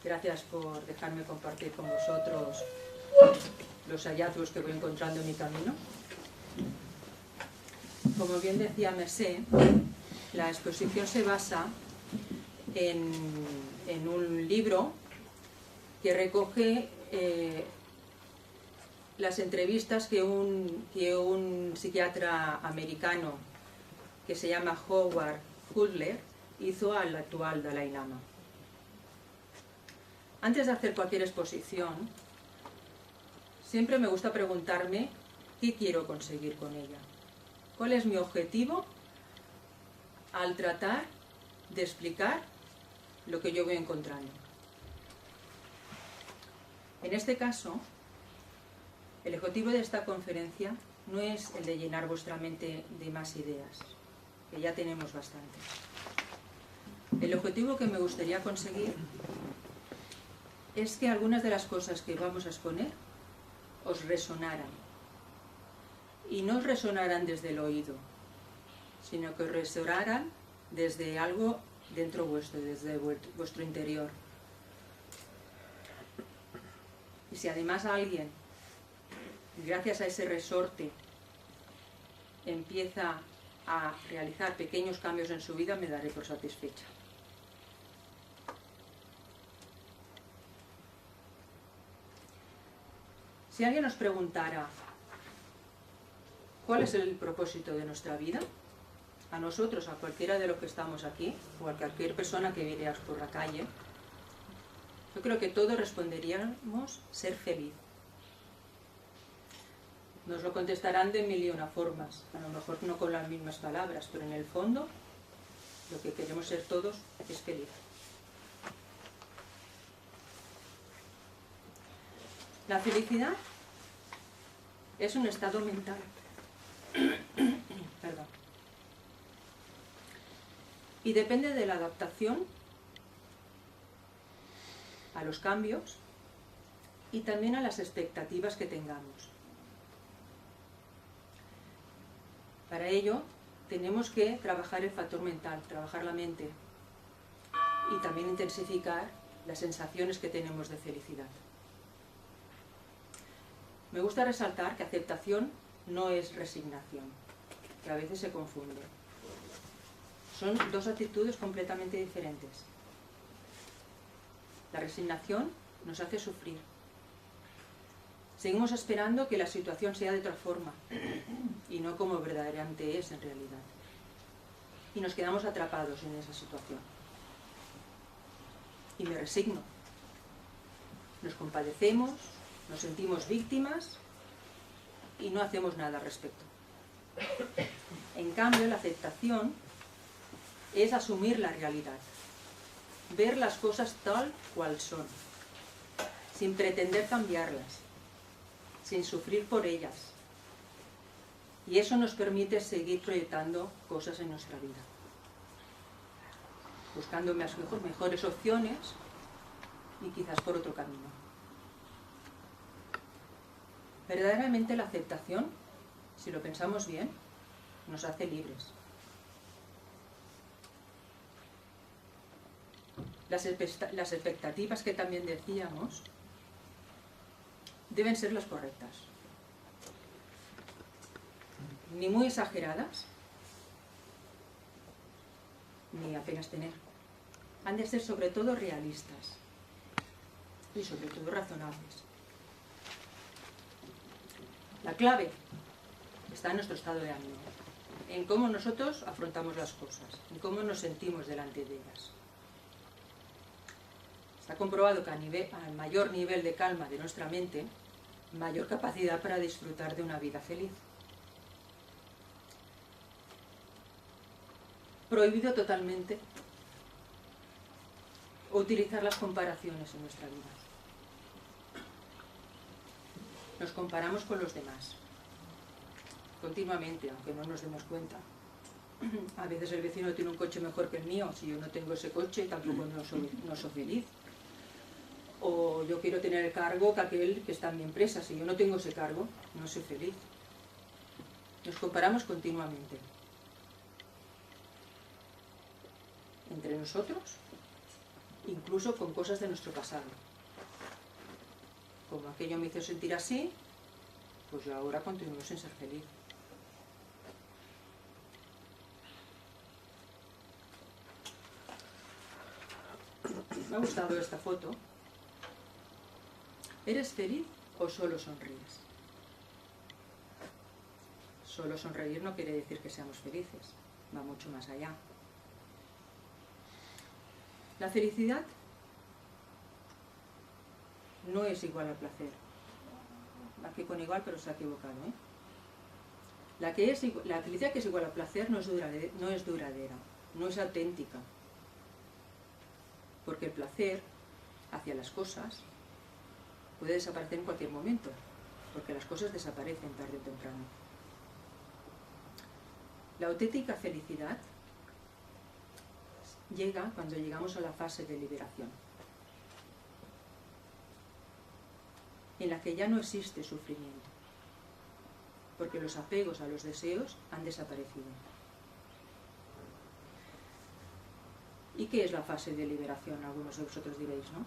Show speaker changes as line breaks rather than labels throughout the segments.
Gracias por dejarme compartir con vosotros los hallazgos que voy encontrando en mi camino. Como bien decía Mercé, la exposición se basa en un libro que recoge las entrevistas que un psiquiatra americano que se llama Howard Hudler hizo al actual Dalai Lama. Antes de hacer cualquier exposición, siempre me gusta preguntarme qué quiero conseguir con ella. ¿Cuál es mi objetivo al tratar de explicar lo que yo voy encontrando? En este caso, el objetivo de esta conferencia no es el de llenar vuestra mente de más ideas, que ya tenemos bastantes. El objetivo que me gustaría conseguir es que algunas de las cosas que vamos a exponer os resonaran. Y no os resonaran desde el oído, sino que os resonaran desde algo dentro vuestro, desde vuestro interior. Y si además alguien, gracias a ese resorte, empieza a realizar pequeños cambios en su vida, me daré por satisfecha. Si alguien nos preguntara ¿cuál es el propósito de nuestra vida? A nosotros, a cualquiera de los que estamos aquí, o a cualquier persona que vieras por la calle, yo creo que todos responderíamos ser feliz. Nos lo contestarán de mil y una formas, a lo mejor no con las mismas palabras, pero en el fondo lo que queremos ser todos es feliz. La felicidad es un estado mental. Perdón. Y depende de la adaptación a los cambios y también a las expectativas que tengamos. Para ello tenemos que trabajar el factor mental, trabajar la mente y también intensificar las sensaciones que tenemos de felicidad. Me gusta resaltar que aceptación no es resignación, que a veces se confunde. Son dos actitudes completamente diferentes. La resignación nos hace sufrir. Seguimos esperando que la situación sea de otra forma y no como verdaderamente es en realidad. Y nos quedamos atrapados en esa situación. Y me resigno. Nos compadecemos, nos sentimos víctimas y no hacemos nada al respecto. En cambio, la aceptación es asumir la realidad, ver las cosas tal cual son, sin pretender cambiarlas, sin sufrir por ellas. Y eso nos permite seguir proyectando cosas en nuestra vida, buscando mejores opciones y quizás por otro camino. Verdaderamente la aceptación, si lo pensamos bien, nos hace libres. Las expectativas que también decíamos deben ser las correctas. Ni muy exageradas, ni apenas tener. Han de ser sobre todo realistas y sobre todo razonables. La clave está en nuestro estado de ánimo, en cómo nosotros afrontamos las cosas, en cómo nos sentimos delante de ellas. Está comprobado que al mayor nivel de calma de nuestra mente, mayor capacidad para disfrutar de una vida feliz. Prohibido totalmente utilizar las comparaciones en nuestra vida. Nos comparamos con los demás, continuamente, aunque no nos demos cuenta. A veces el vecino tiene un coche mejor que el mío, si yo no tengo ese coche tampoco no soy feliz. O yo quiero tener el cargo que aquel que está en mi empresa, si yo no tengo ese cargo, no soy feliz. Nos comparamos continuamente. Entre nosotros incluso con cosas de nuestro pasado. Como aquello me hizo sentir así, pues yo ahora continúo sin ser feliz. Me ha gustado esta foto. ¿Eres feliz o solo sonríes? Solo sonreír no quiere decir que seamos felices, va mucho más allá. La felicidad no es igual al placer. Aquí con igual, pero se ha equivocado, ¿eh? La felicidad que es igual al placer no es duradera, no es auténtica. Porque el placer hacia las cosas puede desaparecer en cualquier momento, porque las cosas desaparecen tarde o temprano. La auténtica felicidad llega cuando llegamos a la fase de liberación, en la que ya no existe sufrimiento, porque los apegos a los deseos han desaparecido. ¿Y qué es la fase de liberación? Algunos de vosotros diréis, ¿no?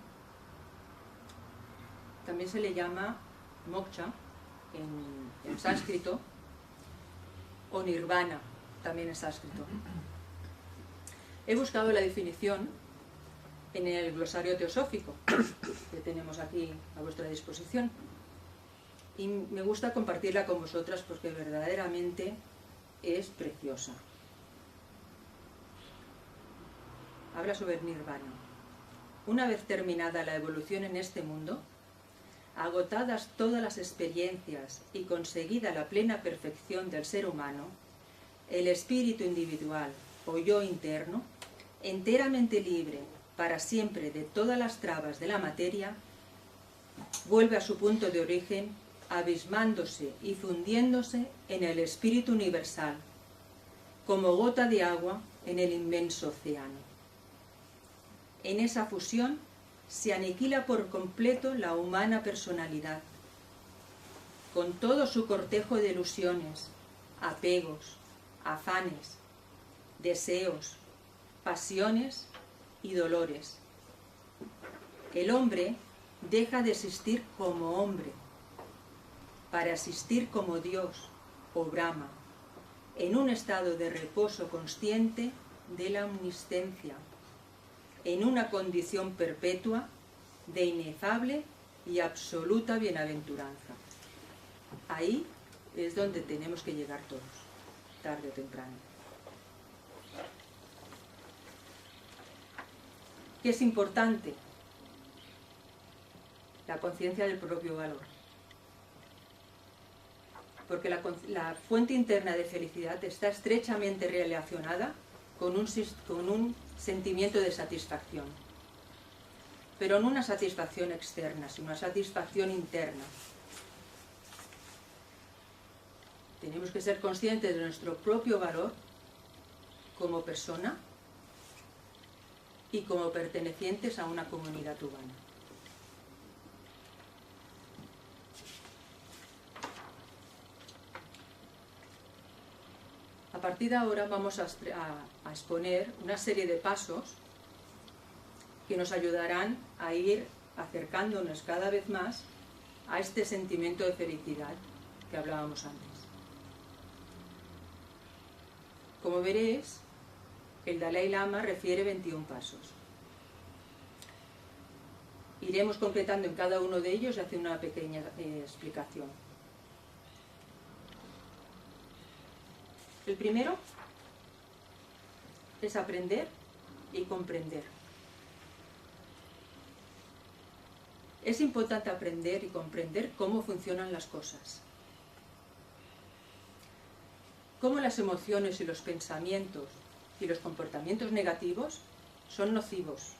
También se le llama moksha en sánscrito, o nirvana también en sánscrito. He buscado la definición en el glosario teosófico que tenemos aquí a vuestra disposición y me gusta compartirla con vosotras porque verdaderamente es preciosa. Habla sobre nirvana. Una vez terminada la evolución en este mundo, agotadas todas las experiencias y conseguida la plena perfección del ser humano, el espíritu individual o yo interno, enteramente libre para siempre de todas las trabas de la materia, vuelve a su punto de origen, abismándose y fundiéndose en el espíritu universal, como gota de agua en el inmenso océano. En esa fusión se aniquila por completo la humana personalidad, con todo su cortejo de ilusiones, apegos, afanes, deseos, pasiones y dolores. El hombre deja de existir como hombre para existir como Dios o Brahma, en un estado de reposo consciente de la omnisciencia, en una condición perpetua de inefable y absoluta bienaventuranza. Ahí es donde tenemos que llegar todos, tarde o temprano. ¿Qué es importante? La conciencia del propio valor. Porque la fuente interna de felicidad está estrechamente relacionada con un sentimiento de satisfacción. Pero no una satisfacción externa, sino una satisfacción interna. Tenemos que ser conscientes de nuestro propio valor como persona y como pertenecientes a una comunidad humana. A partir de ahora vamos a exponer una serie de pasos que nos ayudarán a ir acercándonos cada vez más a este sentimiento de felicidad que hablábamos antes. Como veréis, el Dalai Lama refiere 21 pasos. Iremos concretando en cada uno de ellos y haciendo una pequeña explicación. El primero es aprender y comprender. Es importante aprender y comprender cómo funcionan las cosas. Cómo las emociones y los pensamientos y los comportamientos negativos son nocivos.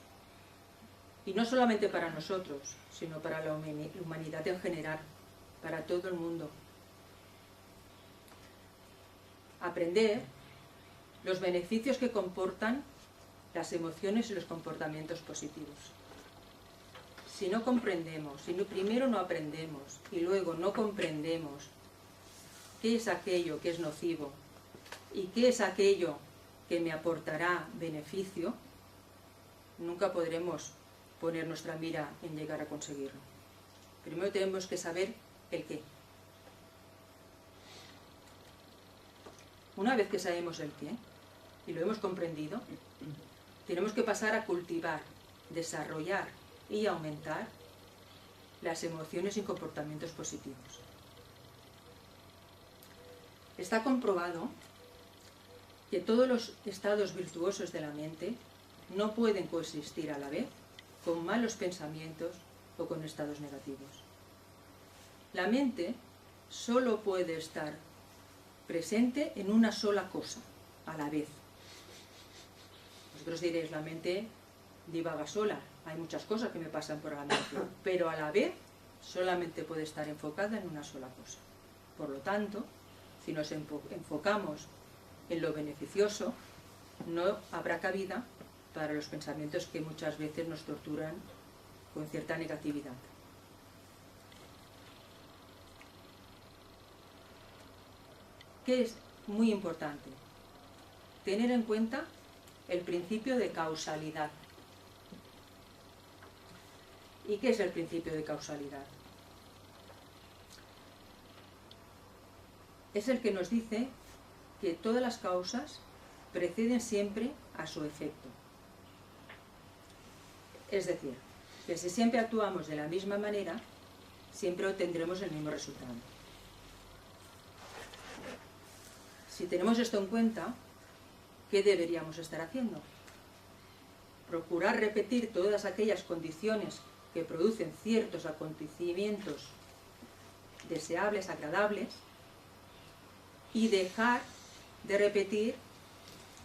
Y no solamente para nosotros, sino para la humanidad en general, para todo el mundo. Aprender los beneficios que comportan las emociones y los comportamientos positivos. Si no comprendemos, si primero no aprendemos y luego no comprendemos qué es aquello que es nocivo y qué es aquello que me aportará beneficio, nunca podremos poner nuestra mira en llegar a conseguirlo. Primero tenemos que saber el qué. Una vez que sabemos el qué y lo hemos comprendido, tenemos que pasar a cultivar, desarrollar y aumentar las emociones y comportamientos positivos. Está comprobado que todos los estados virtuosos de la mente no pueden coexistir a la vez con malos pensamientos o con estados negativos. La mente solo puede estar presente en una sola cosa a la vez. Vosotros diréis, la mente divaga sola, hay muchas cosas que me pasan por la mente, pero a la vez solamente puede estar enfocada en una sola cosa. Por lo tanto, si nos enfocamos en lo beneficioso, no habrá cabida para los pensamientos que muchas veces nos torturan con cierta negatividad. ¿Qué es muy importante? Tener en cuenta el principio de causalidad. ¿Y qué es el principio de causalidad? Es el que nos dice que todas las causas preceden siempre a su efecto. Es decir, que si siempre actuamos de la misma manera, siempre obtendremos el mismo resultado. Si tenemos esto en cuenta, ¿qué deberíamos estar haciendo? Procurar repetir todas aquellas condiciones que producen ciertos acontecimientos deseables, agradables, y dejar de repetir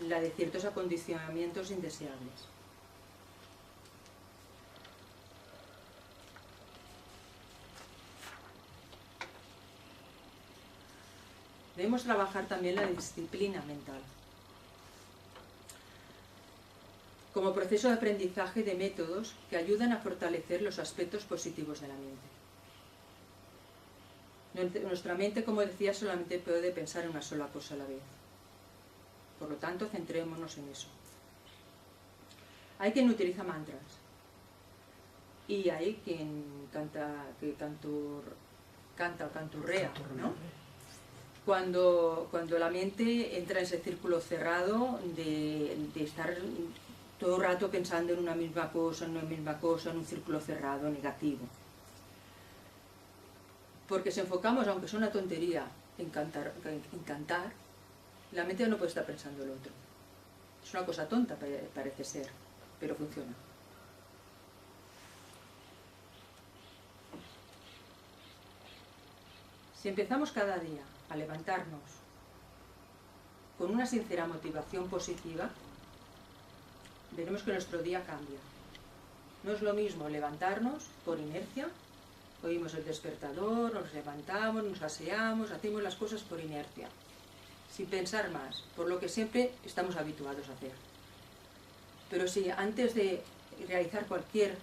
la de ciertos acondicionamientos indeseables. Debemos trabajar también la disciplina mental como proceso de aprendizaje de métodos que ayudan a fortalecer los aspectos positivos de la mente. Nuestra mente, como decía, solamente puede pensar en una sola cosa a la vez. Por lo tanto, centrémonos en eso. Hay quien utiliza mantras y hay quien canta o canturrea, ¿no? Cuando la mente entra en ese círculo cerrado de estar todo el rato pensando en una misma cosa, en un círculo cerrado, negativo. Porque si enfocamos, aunque es una tontería, en cantar, la mente no puede estar pensando el otro. Es una cosa tonta, parece ser, pero funciona. Si empezamos cada día a levantarnos con una sincera motivación positiva, veremos que nuestro día cambia. No es lo mismo levantarnos por inercia, oímos el despertador, nos levantamos, nos aseamos, hacemos las cosas por inercia, sin pensar más, por lo que siempre estamos habituados a hacer. Pero si antes de realizar cualquier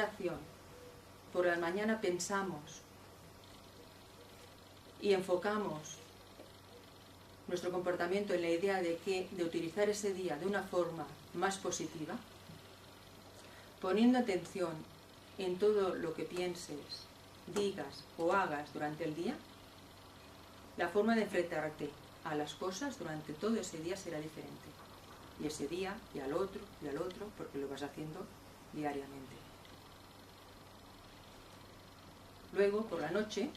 acción, por la mañana pensamos y enfocamos nuestro comportamiento en la idea de utilizar ese día de una forma más positiva, poniendo atención en todo lo que pienses, digas o hagas durante el día, la forma de enfrentarte a las cosas durante todo ese día será diferente. Y ese día, y al otro, porque lo vas haciendo diariamente. Luego, por la noche,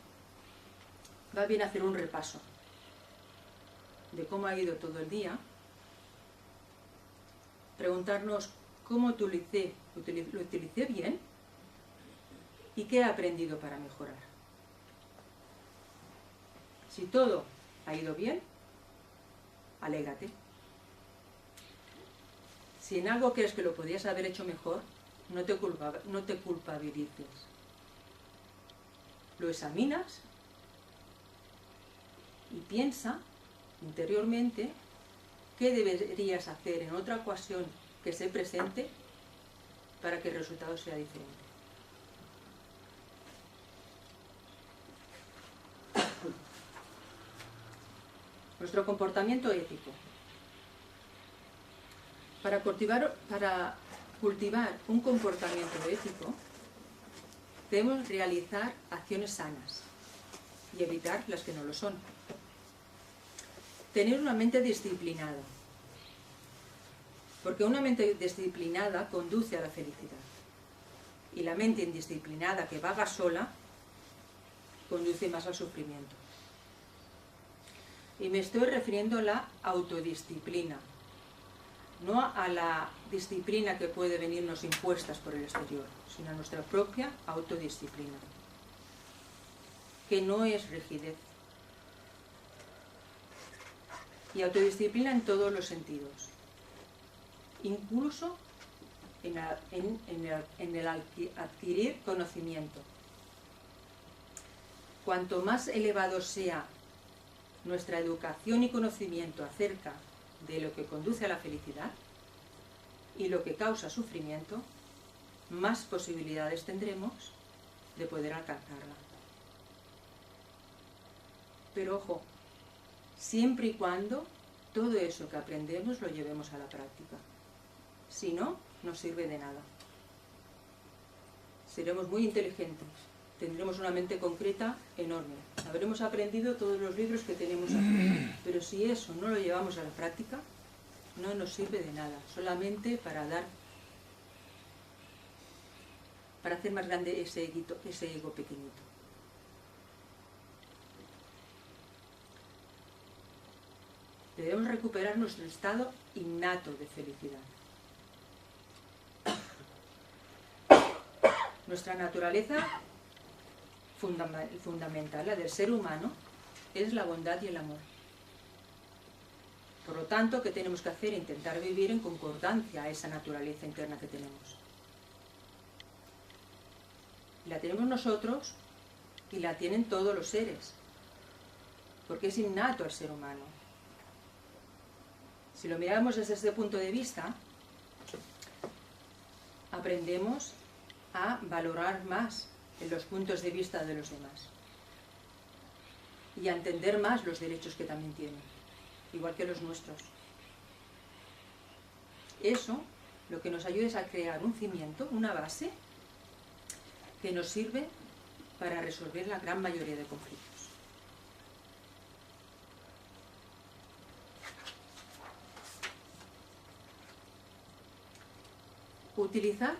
va bien hacer un repaso de cómo ha ido todo el día, preguntarnos cómo lo utilicé bien y qué he aprendido para mejorar. Si todo ha ido bien, alégrate. Si en algo crees que lo podrías haber hecho mejor, no te culpabilices. Lo examinas y piensa interiormente qué deberías hacer en otra ocasión que se presente para que el resultado sea diferente. Nuestro comportamiento ético. Para cultivar un comportamiento ético, debemos realizar acciones sanas y evitar las que no lo son. Tener una mente disciplinada, porque una mente disciplinada conduce a la felicidad, y la mente indisciplinada que vaga sola conduce más al sufrimiento. Y me estoy refiriendo a la autodisciplina, no a la disciplina que puede venirnos impuestas por el exterior, sino a nuestra propia autodisciplina, que no es rigidez. Y autodisciplina en todos los sentidos, incluso en el adquirir conocimiento. Cuanto más elevado sea nuestra educación y conocimiento acerca de lo que conduce a la felicidad y lo que causa sufrimiento, más posibilidades tendremos de poder alcanzarla. Pero ojo, siempre y cuando todo eso que aprendemos lo llevemos a la práctica. Si no, no sirve de nada. Seremos muy inteligentes, tendremos una mente concreta enorme, habremos aprendido todos los libros que tenemos aquí, pero si eso no lo llevamos a la práctica, no nos sirve de nada, solamente para hacer más grande ese ego pequeñito. Debemos recuperar nuestro estado innato de felicidad. Nuestra naturaleza fundamental, la del ser humano, es la bondad y el amor. Por lo tanto, ¿qué tenemos que hacer? Intentar vivir en concordancia a esa naturaleza interna que tenemos. La tenemos nosotros y la tienen todos los seres, porque es innato al ser humano. Si lo miramos desde este punto de vista, aprendemos a valorar más en los puntos de vista de los demás y a entender más los derechos que también tienen, igual que los nuestros. Eso lo que nos ayuda es a crear un cimiento, una base, que nos sirve para resolver la gran mayoría de conflictos. Utilizar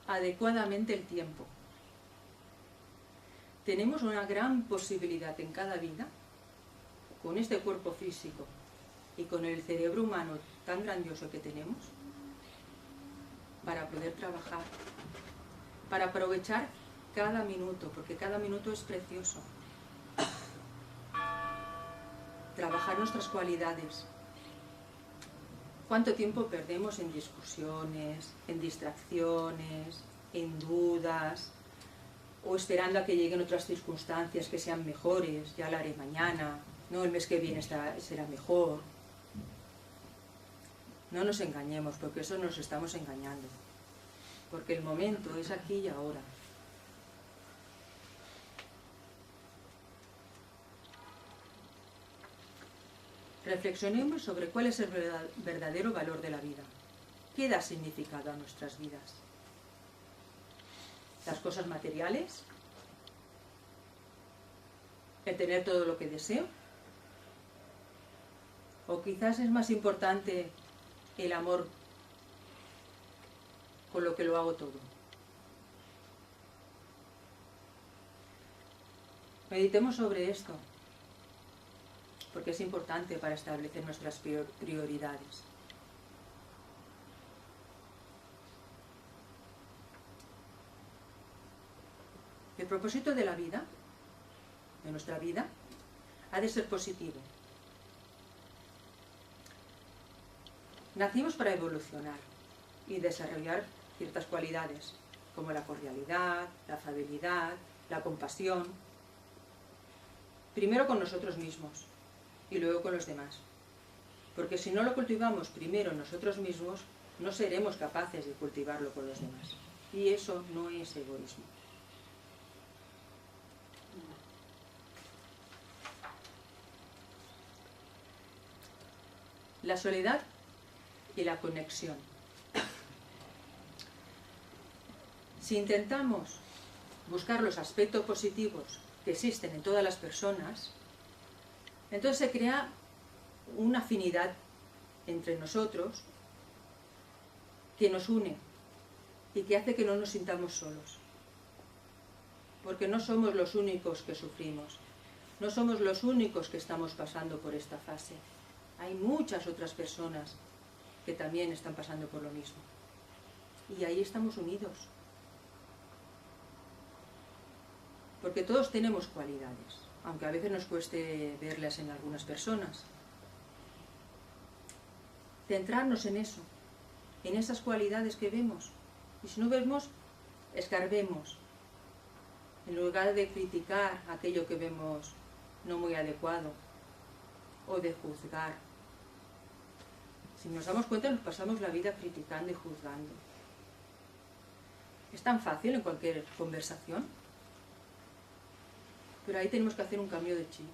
adecuadamente el tiempo. Tenemos una gran posibilidad en cada vida, con este cuerpo físico y con el cerebro humano tan grandioso que tenemos, para poder trabajar, para aprovechar cada minuto, porque cada minuto es precioso. Trabajar nuestras cualidades. ¿Cuánto tiempo perdemos en discusiones, en distracciones, en dudas, o esperando a que lleguen otras circunstancias que sean mejores? Ya lo haré mañana, no, el mes que viene será mejor. No nos engañemos, porque eso nos estamos engañando, porque el momento es aquí y ahora. Reflexionemos sobre cuál es el verdadero valor de la vida. ¿Qué da significado a nuestras vidas? ¿Las cosas materiales? ¿El tener todo lo que deseo? ¿O quizás es más importante el amor con lo que lo hago todo? Meditemos sobre esto, porque es importante para establecer nuestras prioridades. El propósito de la vida, de nuestra vida, ha de ser positivo. Nacimos para evolucionar y desarrollar ciertas cualidades, como la cordialidad, la afabilidad, la compasión, primero con nosotros mismos y luego con los demás. Porque si no lo cultivamos primero nosotros mismos, no seremos capaces de cultivarlo con los demás. Y eso no es egoísmo. La soledad y la conexión. Si intentamos buscar los aspectos positivos que existen en todas las personas, entonces se crea una afinidad entre nosotros que nos une y que hace que no nos sintamos solos. Porque no somos los únicos que sufrimos, no somos los únicos que estamos pasando por esta fase. Hay muchas otras personas que también están pasando por lo mismo. Y ahí estamos unidos. Porque todos tenemos cualidades, aunque a veces nos cueste verlas en algunas personas. Centrarnos en eso, en esas cualidades que vemos. Y si no vemos, escarbemos. En lugar de criticar aquello que vemos no muy adecuado o de juzgar. Si nos damos cuenta, nos pasamos la vida criticando y juzgando. Es tan fácil en cualquier conversación, pero ahí tenemos que hacer un cambio de chip.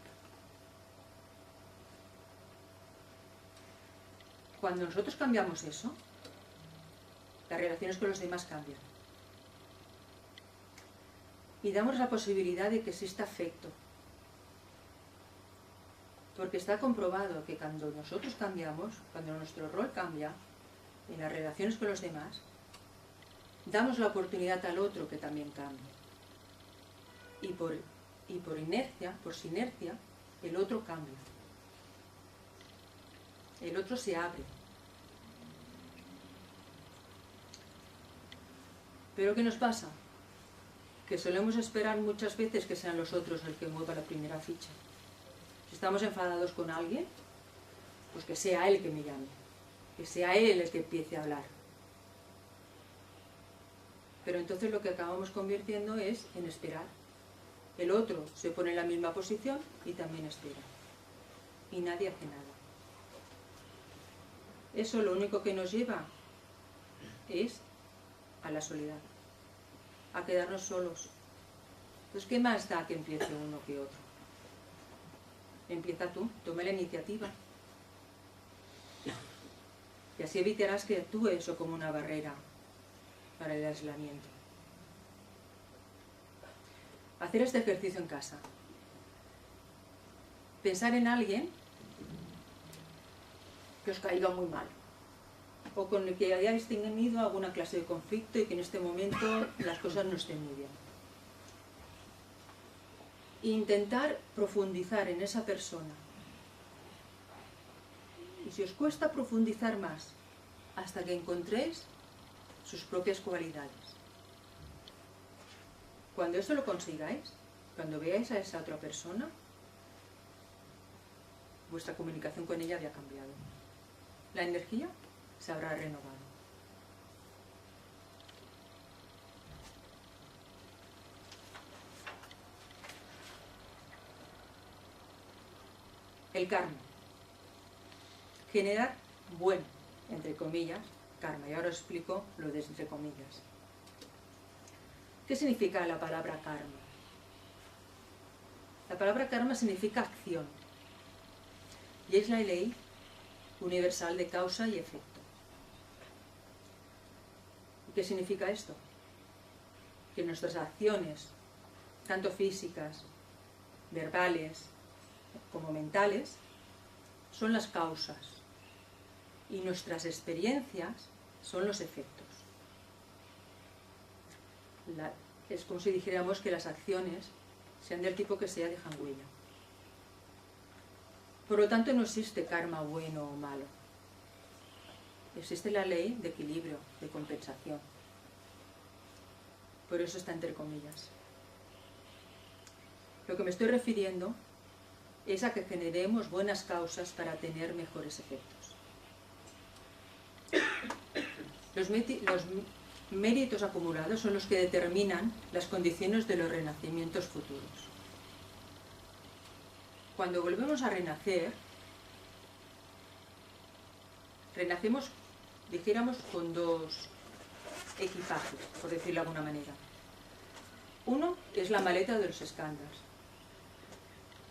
Cuando nosotros cambiamos eso, las relaciones con los demás cambian. Y damos la posibilidad de que exista afecto. Porque está comprobado que cuando nosotros cambiamos, cuando nuestro rol cambia en las relaciones con los demás, damos la oportunidad al otro que también cambie. Y por inercia, por sinergia, el otro cambia. El otro se abre. ¿Pero qué nos pasa? Que solemos esperar muchas veces que sean los otros el que mueva la primera ficha. Si estamos enfadados con alguien, pues que sea él el que me llame, que sea él el que empiece a hablar. Pero entonces lo que acabamos convirtiendo es en esperar. El otro se pone en la misma posición y también espera. Y nadie hace nada. Eso lo único que nos lleva es a la soledad, a quedarnos solos. Entonces, ¿qué más da que empiece uno que otro? Empieza tú, toma la iniciativa. Y así evitarás que actúe eso como una barrera para el aislamiento. Hacer este ejercicio en casa. Pensar en alguien que os caiga muy mal, o con el que hayáis tenido alguna clase de conflicto y que en este momento las cosas no estén muy bien. E intentar profundizar en esa persona. Y si os cuesta profundizar más, hasta que encontréis sus propias cualidades. Cuando eso lo consigáis, cuando veáis a esa otra persona, vuestra comunicación con ella había cambiado. La energía se habrá renovado. El karma. Generar buen, entre comillas, karma. Y ahora os explico lo de entre comillas. ¿Qué significa la palabra karma? La palabra karma significa acción. Y es la ley universal de causa y efecto. ¿Qué significa esto? Que nuestras acciones, tanto físicas, verbales, como mentales, son las causas y nuestras experiencias son los efectos. Es como si dijéramos que las acciones sean del tipo que sea, dejan huella. Por lo tanto, no existe karma bueno o malo. Existe la ley de equilibrio, de compensación. Por eso está entre comillas. Lo que me estoy refiriendo es a que generemos buenas causas para tener mejores efectos. Los méritos acumulados son los que determinan las condiciones de los renacimientos futuros. Cuando volvemos a renacer, renacemos, dijéramos, con dos equipajes, por decirlo de alguna manera. Uno es la maleta de los skandhas,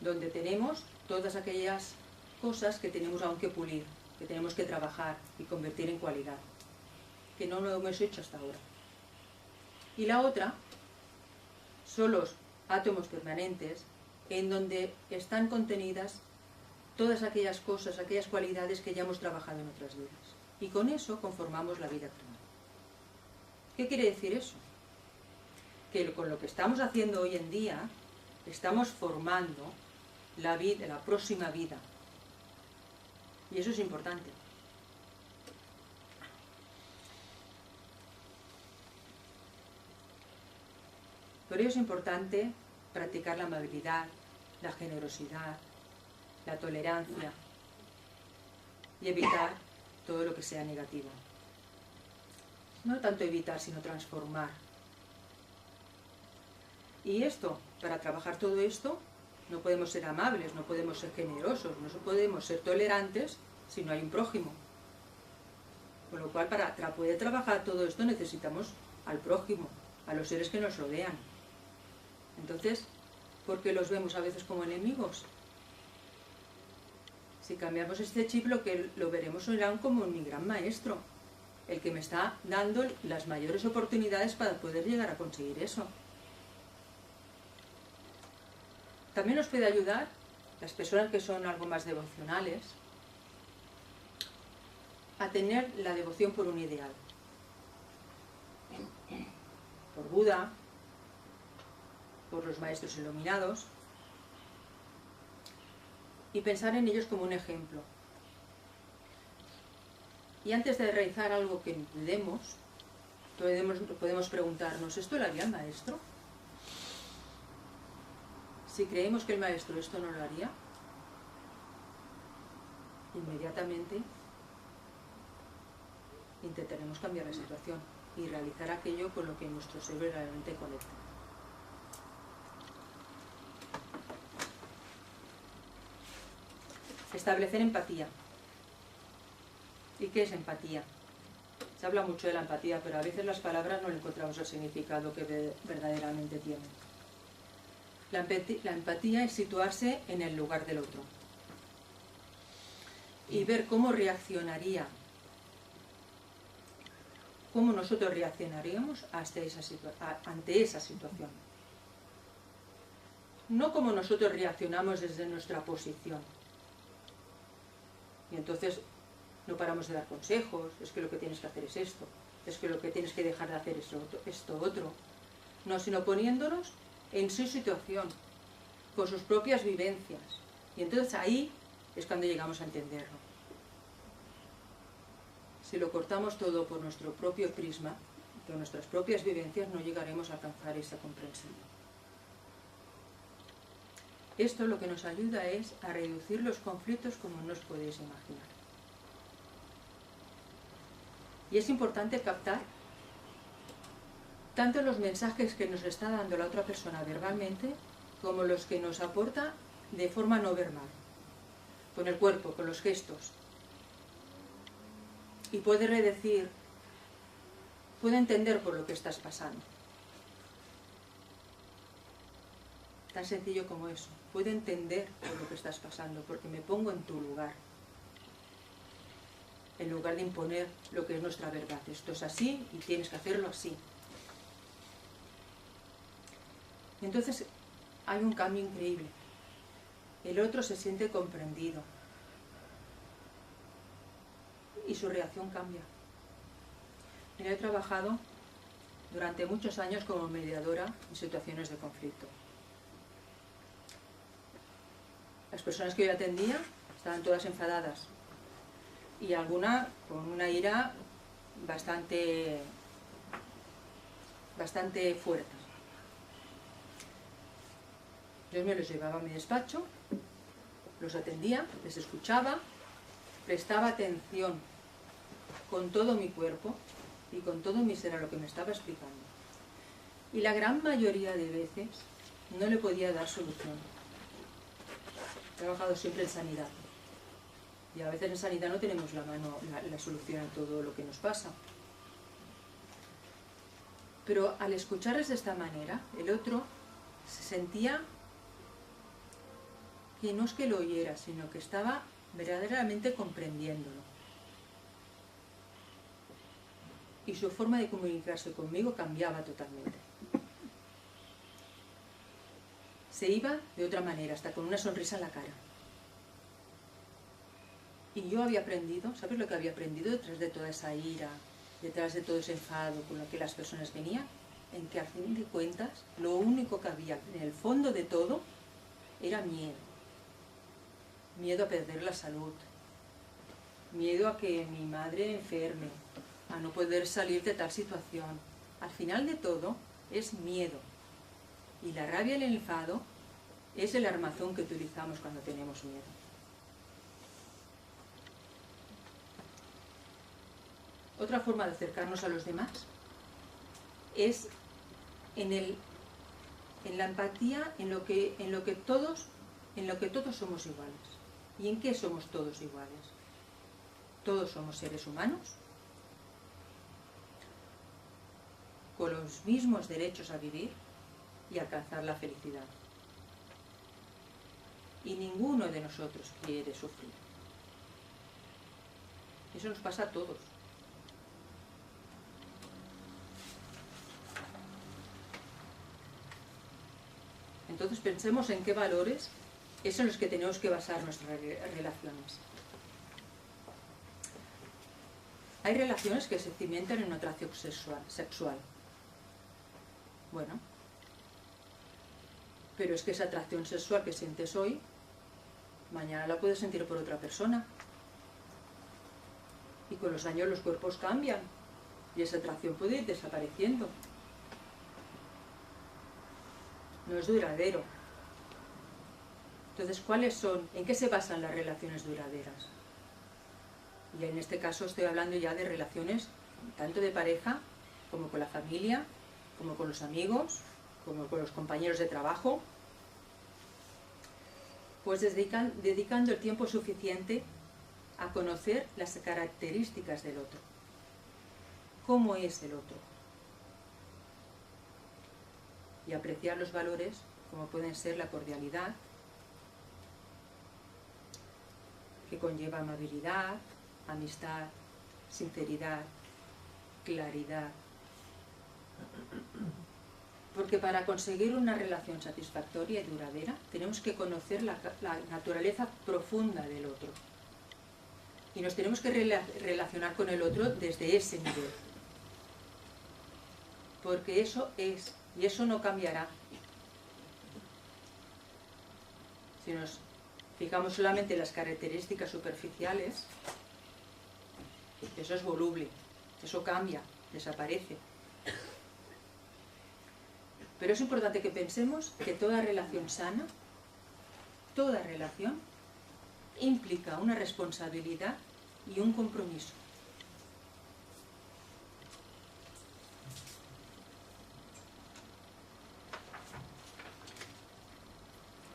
donde tenemos todas aquellas cosas que tenemos aún que pulir, que tenemos que trabajar y convertir en cualidad, que no lo hemos hecho hasta ahora. Y la otra son los átomos permanentes, en donde están contenidas todas aquellas cosas, aquellas cualidades que ya hemos trabajado en otras vidas. Y con eso conformamos la vida actual. ¿Qué quiere decir eso? Que con lo que estamos haciendo hoy en día, estamos formando la vida, la próxima vida. Y eso es importante. Por ello es importante practicar la amabilidad, la generosidad, la tolerancia y evitar todo lo que sea negativo. No tanto evitar, sino transformar. Y esto, para trabajar todo esto, no podemos ser amables, no podemos ser generosos, no podemos ser tolerantes si no hay un prójimo. Con lo cual, para poder trabajar todo esto necesitamos al prójimo, a los seres que nos rodean. Entonces, ¿por qué los vemos a veces como enemigos? Si cambiamos este chip, lo veremos como mi gran maestro, el que me está dando las mayores oportunidades para poder llegar a conseguir eso. También nos puede ayudar las personas que son algo más devocionales a tener la devoción por un ideal. Por Buda, por los maestros iluminados, y pensar en ellos como un ejemplo. Y antes de realizar algo que dudemos, podemos preguntarnos, ¿esto lo haría el maestro? Si creemos que el maestro esto no lo haría, inmediatamente intentaremos cambiar la situación y realizar aquello con lo que nuestro cerebro realmente conecta. Establecer empatía. ¿Y qué es empatía? Se habla mucho de la empatía, pero a veces las palabras no le encontramos el significado que verdaderamente tienen. La empatía es situarse en el lugar del otro y ver cómo reaccionaría, cómo nosotros reaccionaríamos ante esa situación. No como nosotros reaccionamos desde nuestra posición. Y entonces no paramos de dar consejos, es que lo que tienes que hacer es esto, es que lo que tienes que dejar de hacer es esto otro. No, sino poniéndonos en su situación, con sus propias vivencias. Y entonces ahí es cuando llegamos a entenderlo. Si lo cortamos todo por nuestro propio prisma, con nuestras propias vivencias, no llegaremos a alcanzar esa comprensión. Esto lo que nos ayuda es a reducir los conflictos como no os podéis imaginar. Y es importante captar tanto los mensajes que nos está dando la otra persona verbalmente, como los que nos aporta de forma no verbal, con el cuerpo, con los gestos. Y puede redecir, puede entender por lo que estás pasando. Tan sencillo como eso. Puedo entender por lo que estás pasando, porque me pongo en tu lugar. En lugar de imponer lo que es nuestra verdad. Esto es así y tienes que hacerlo así. Entonces hay un cambio increíble. El otro se siente comprendido. Y su reacción cambia. Mira, he trabajado durante muchos años como mediadora en situaciones de conflicto. Las personas que yo atendía estaban todas enfadadas y alguna con una ira bastante fuerte. Yo me los llevaba a mi despacho, los atendía, les escuchaba, prestaba atención con todo mi cuerpo y con todo mi ser a lo que me estaba explicando. Y la gran mayoría de veces no le podía dar solución. He trabajado siempre en sanidad. Y a veces en sanidad no tenemos la solución a todo lo que nos pasa. Pero al escucharles de esta manera, el otro se sentía que no es que lo oyera, sino que estaba verdaderamente comprendiéndolo. y su forma de comunicarse conmigo cambiaba totalmente. Se iba de otra manera, hasta con una sonrisa en la cara. Y yo había aprendido, ¿sabes lo que había aprendido detrás de toda esa ira, detrás de todo ese enfado con lo que las personas venían? En que, a fin de cuentas, lo único que había en el fondo de todo era miedo. Miedo a perder la salud, miedo a que mi madre enferme, a no poder salir de tal situación. Al final de todo es miedo. Y la rabia y el enfado es el armazón que utilizamos cuando tenemos miedo. Otra forma de acercarnos a los demás es en la empatía, en lo que todos somos iguales. ¿Y en qué somos todos iguales? Todos somos seres humanos, con los mismos derechos a vivir y alcanzar la felicidad. Y ninguno de nosotros quiere sufrir. Eso nos pasa a todos. Entonces pensemos en qué valores es en los que tenemos que basar nuestras relaciones. Hay relaciones que se cimentan en una atracción sexual. Bueno, pero es que esa atracción sexual que sientes hoy, mañana la puedes sentir por otra persona. Y con los años los cuerpos cambian y esa atracción puede ir desapareciendo. No es duradero. Entonces, ¿en qué se basan las relaciones duraderas? Y en este caso estoy hablando ya de relaciones tanto de pareja, como con la familia, como con los amigos, como con los compañeros de trabajo. Pues dedicando el tiempo suficiente a conocer las características del otro. ¿Cómo es el otro? Y apreciar los valores como pueden ser la cordialidad, que conlleva amabilidad, amistad, sinceridad, claridad. Porque para conseguir una relación satisfactoria y duradera tenemos que conocer la naturaleza profunda del otro. Y nos tenemos que relacionar con el otro desde ese nivel. Porque eso es, y eso no cambiará. Si nos fijamos solamente en las características superficiales, eso es voluble, eso cambia, desaparece. Pero es importante que pensemos que toda relación sana, toda relación, implica una responsabilidad y un compromiso.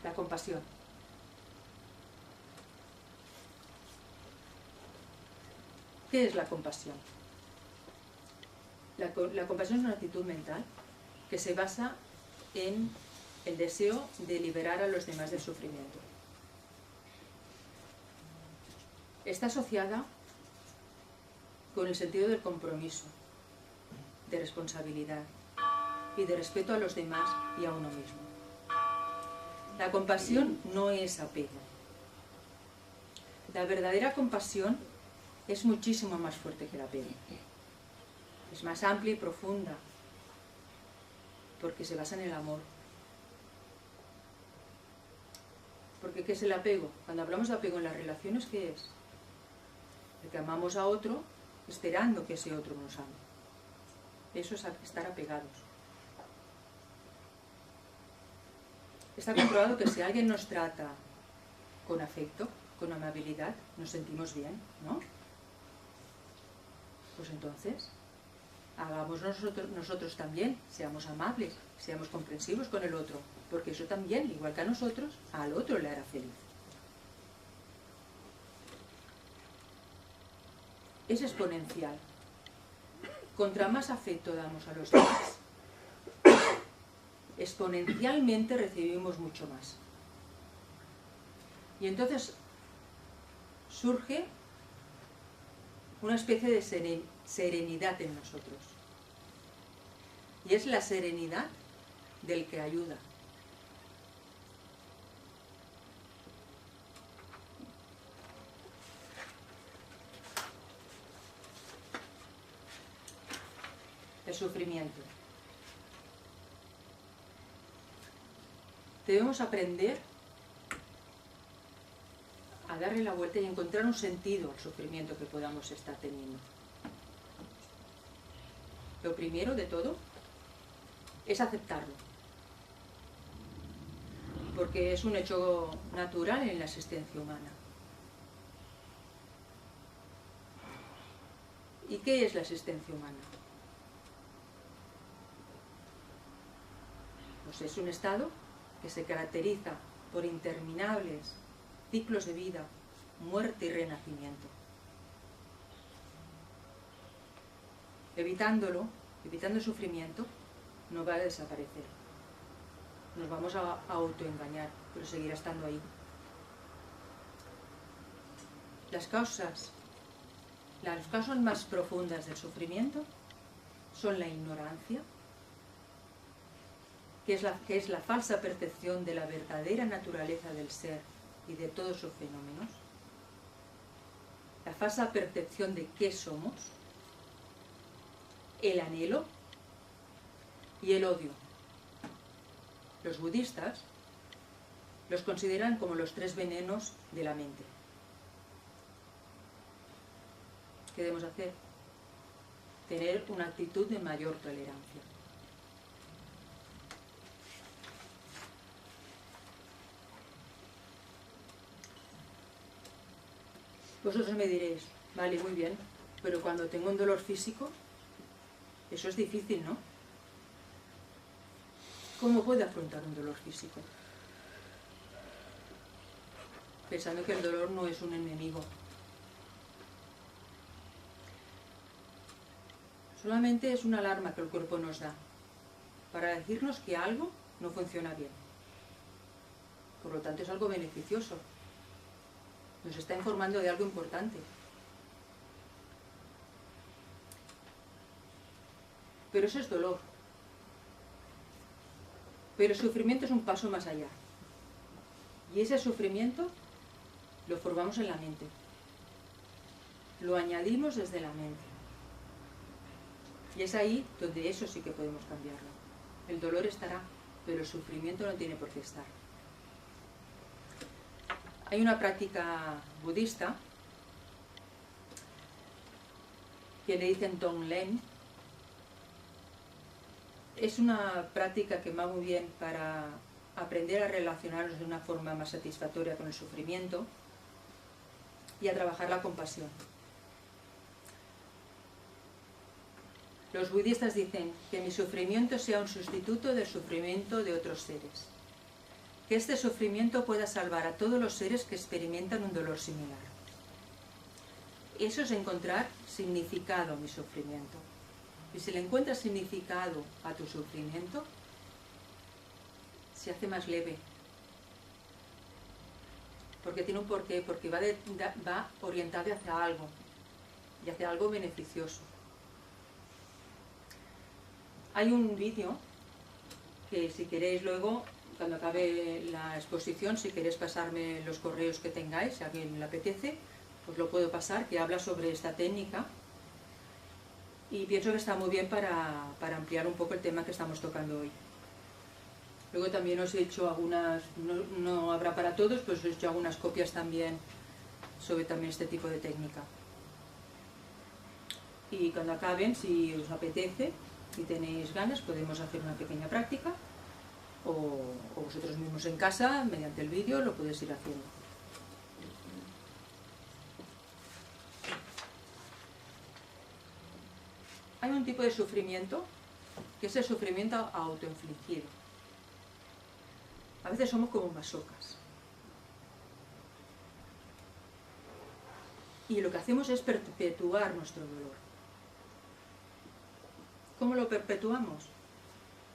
La compasión. ¿Qué es la compasión? La compasión es una actitud mental que se basa en el deseo de liberar a los demás del sufrimiento. Está asociada con el sentido del compromiso, de responsabilidad y de respeto a los demás y a uno mismo. La compasión no es apego. La verdadera compasión es muchísimo más fuerte que el apego. Es más amplia y profunda, porque se basa en el amor. Porque ¿qué es el apego? Cuando hablamos de apego en las relaciones, ¿qué es? El que amamos a otro esperando que ese otro nos ame. Eso es estar apegados. Está comprobado que si alguien nos trata con afecto, con amabilidad, nos sentimos bien, ¿no? Pues entonces, hagamos nosotros también, seamos amables, seamos comprensivos con el otro, porque eso también, igual que a nosotros, al otro le hará feliz. Es exponencial. Contra más afecto damos a los demás, exponencialmente recibimos mucho más. Y entonces surge una especie de serenidad en nosotros. Y es la serenidad del que ayuda. El sufrimiento. Debemos aprender a darle la vuelta y encontrar un sentido al sufrimiento que podamos estar teniendo. Lo primero de todo es aceptarlo, porque es un hecho natural en la existencia humana. ¿Y qué es la existencia humana? Pues es un estado que se caracteriza por interminables ciclos de vida, muerte y renacimiento. Evitando el sufrimiento, no va a desaparecer. Nos vamos a autoengañar, pero seguirá estando ahí. Las causas más profundas del sufrimiento son la ignorancia, que es la falsa percepción de la verdadera naturaleza del ser y de todos sus fenómenos, la falsa percepción de qué somos, el anhelo y el odio. Los budistas los consideran como los 3 venenos de la mente. ¿Qué debemos hacer? Tener una actitud de mayor tolerancia. Vosotros me diréis, vale, muy bien, pero cuando tengo un dolor físico, eso es difícil, ¿no? ¿Cómo puedo afrontar un dolor físico? Pensando que el dolor no es un enemigo. Solamente es una alarma que el cuerpo nos da para decirnos que algo no funciona bien. Por lo tanto, es algo beneficioso. Nos está informando de algo importante. Pero eso es dolor. Pero el sufrimiento es un paso más allá. Y ese sufrimiento lo formamos en la mente. Lo añadimos desde la mente. Y es ahí donde eso sí que podemos cambiarlo. El dolor estará, pero el sufrimiento no tiene por qué estar. Hay una práctica budista que le dicen Tonglen. Es una práctica que va muy bien para aprender a relacionarnos de una forma más satisfactoria con el sufrimiento y a trabajar la compasión. Los budistas dicen que mi sufrimiento sea un sustituto del sufrimiento de otros seres. Que este sufrimiento pueda salvar a todos los seres que experimentan un dolor similar. Eso es encontrar significado a mi sufrimiento. Y si le encuentras significado a tu sufrimiento, se hace más leve. Porque tiene un porqué, porque va orientado hacia algo, y hacia algo beneficioso. Hay un vídeo que si queréis luego, cuando acabe la exposición, si queréis pasarme los correos que tengáis, si a alguien le apetece, os lo puedo pasar, que habla sobre esta técnica. Y pienso que está muy bien para ampliar un poco el tema que estamos tocando hoy. Luego también os he hecho algunas, no habrá para todos, pues os he hecho algunas copias también sobre también este tipo de técnica. Y cuando acaben, si os apetece, si tenéis ganas, podemos hacer una pequeña práctica. O vosotros mismos en casa, mediante el vídeo, lo podéis ir haciendo. Hay un tipo de sufrimiento que es el sufrimiento autoinfligido. A veces somos como masocas. Y lo que hacemos es perpetuar nuestro dolor. ¿Cómo lo perpetuamos?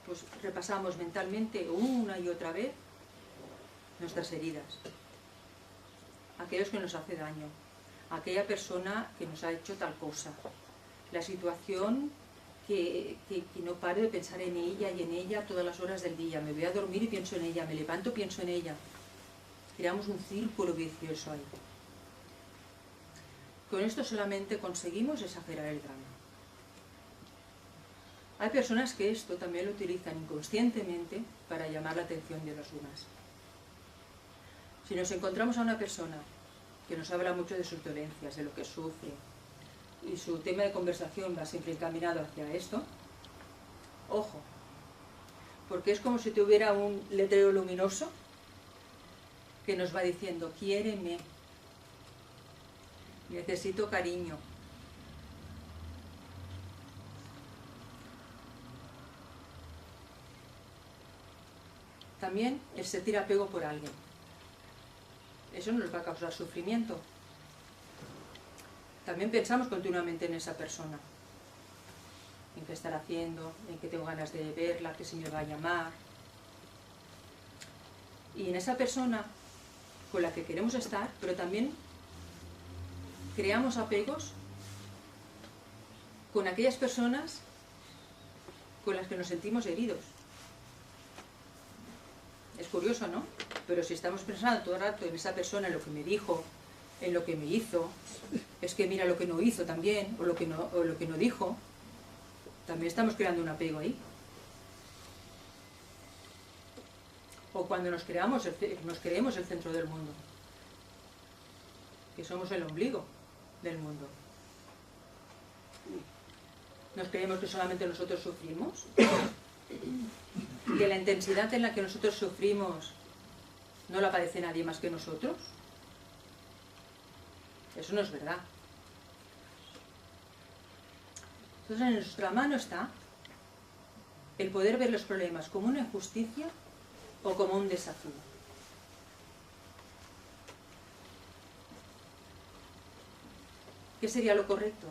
Pues repasamos mentalmente una y otra vez nuestras heridas, aquellos que nos hace daño, aquella persona que nos ha hecho tal cosa, la situación que no paro de pensar en ella y en ella todas las horas del día. Me voy a dormir y pienso en ella, me levanto, pienso en ella. Creamos un círculo vicioso ahí. Con esto solamente conseguimos exagerar el drama. Hay personas que esto también lo utilizan inconscientemente para llamar la atención de los demás. Si nos encontramos a una persona que nos habla mucho de sus dolencias, de lo que sufre, y su tema de conversación va siempre encaminado hacia esto, ojo, porque es como si tuviera un letrero luminoso que nos va diciendo: quiéreme, necesito cariño. También el sentir apego por alguien. Eso nos va a causar sufrimiento. También pensamos continuamente en esa persona, en qué estar haciendo, en que tengo ganas de verla, que si me va a llamar. Y en esa persona con la que queremos estar, pero también creamos apegos con aquellas personas con las que nos sentimos heridos. Es curioso, ¿no? Pero si estamos pensando todo el rato en esa persona, en lo que me dijo, en lo que me hizo, es que mira lo que no hizo también, o lo que no dijo, también estamos creando un apego ahí. O cuando nos creemos el centro del mundo, que somos el ombligo del mundo. Nos creemos que solamente nosotros sufrimos, que la intensidad en la que nosotros sufrimos no la padece nadie más que nosotros. Eso no es verdad. Entonces en nuestra mano está el poder ver los problemas como una injusticia o como un desafío. ¿Qué sería lo correcto?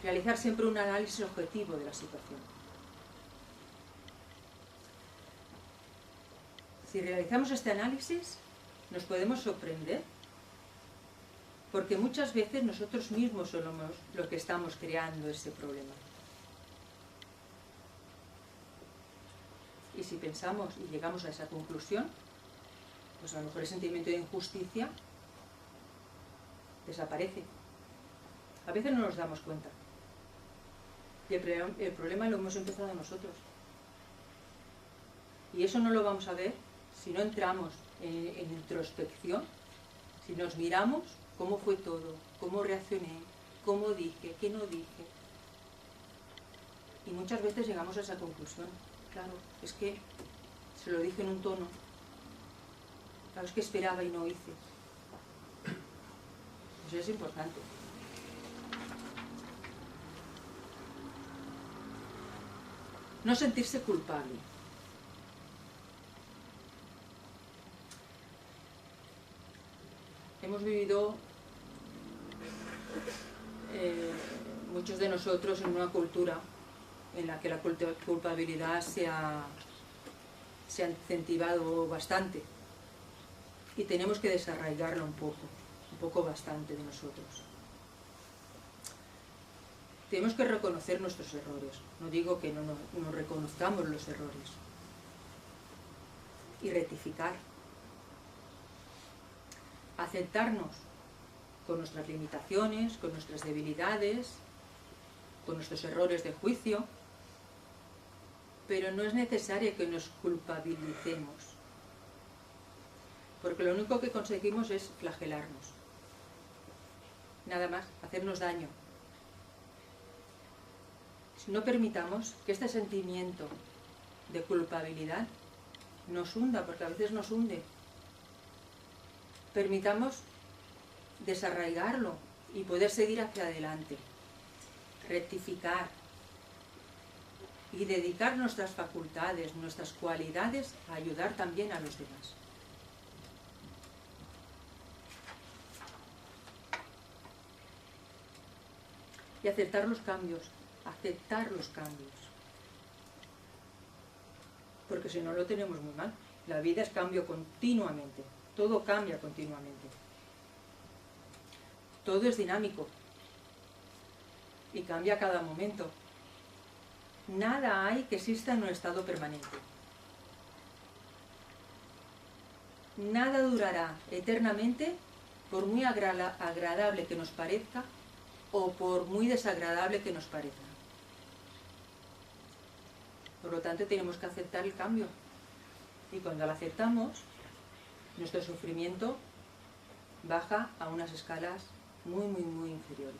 Realizar siempre un análisis objetivo de la situación. Si realizamos este análisis, nos podemos sorprender, porque muchas veces nosotros mismos somos los que estamos creando ese problema. Y si pensamos y llegamos a esa conclusión, pues a lo mejor el sentimiento de injusticia desaparece. A veces no nos damos cuenta. Y el problema lo hemos empezado nosotros. Y eso no lo vamos a ver si no entramos en introspección, si nos miramos cómo fue todo, cómo reaccioné, cómo dije, qué no dije. Y muchas veces llegamos a esa conclusión. Claro, es que se lo dije en un tono. Claro, es que esperaba y no hice. Eso es importante. No sentirse culpable. Hemos vivido muchos de nosotros en una cultura en la que la culpabilidad se ha incentivado bastante, y tenemos que desarraigarla un poco bastante de nosotros. Tenemos que reconocer nuestros errores. No digo que no reconozcamos los errores. Y rectificar. Aceptarnos con nuestras limitaciones, con nuestras debilidades, con nuestros errores de juicio, pero no es necesario que nos culpabilicemos, porque lo único que conseguimos es flagelarnos, nada más, hacernos daño. No permitamos que este sentimiento de culpabilidad nos hunda, porque a veces nos hunde. Permitamos desarraigarlo y poder seguir hacia adelante, rectificar y dedicar nuestras facultades, nuestras cualidades a ayudar también a los demás. Y aceptar los cambios, porque si no lo tenemos muy mal. La vida es cambio continuamente, todo cambia continuamente, todo es dinámico. y cambia a cada momento. Nada hay que exista en un estado permanente. Nada durará eternamente, por muy agradable que nos parezca o por muy desagradable que nos parezca. Por lo tanto, tenemos que aceptar el cambio. Y cuando lo aceptamos, nuestro sufrimiento baja a unas escalas muy, muy, muy inferiores.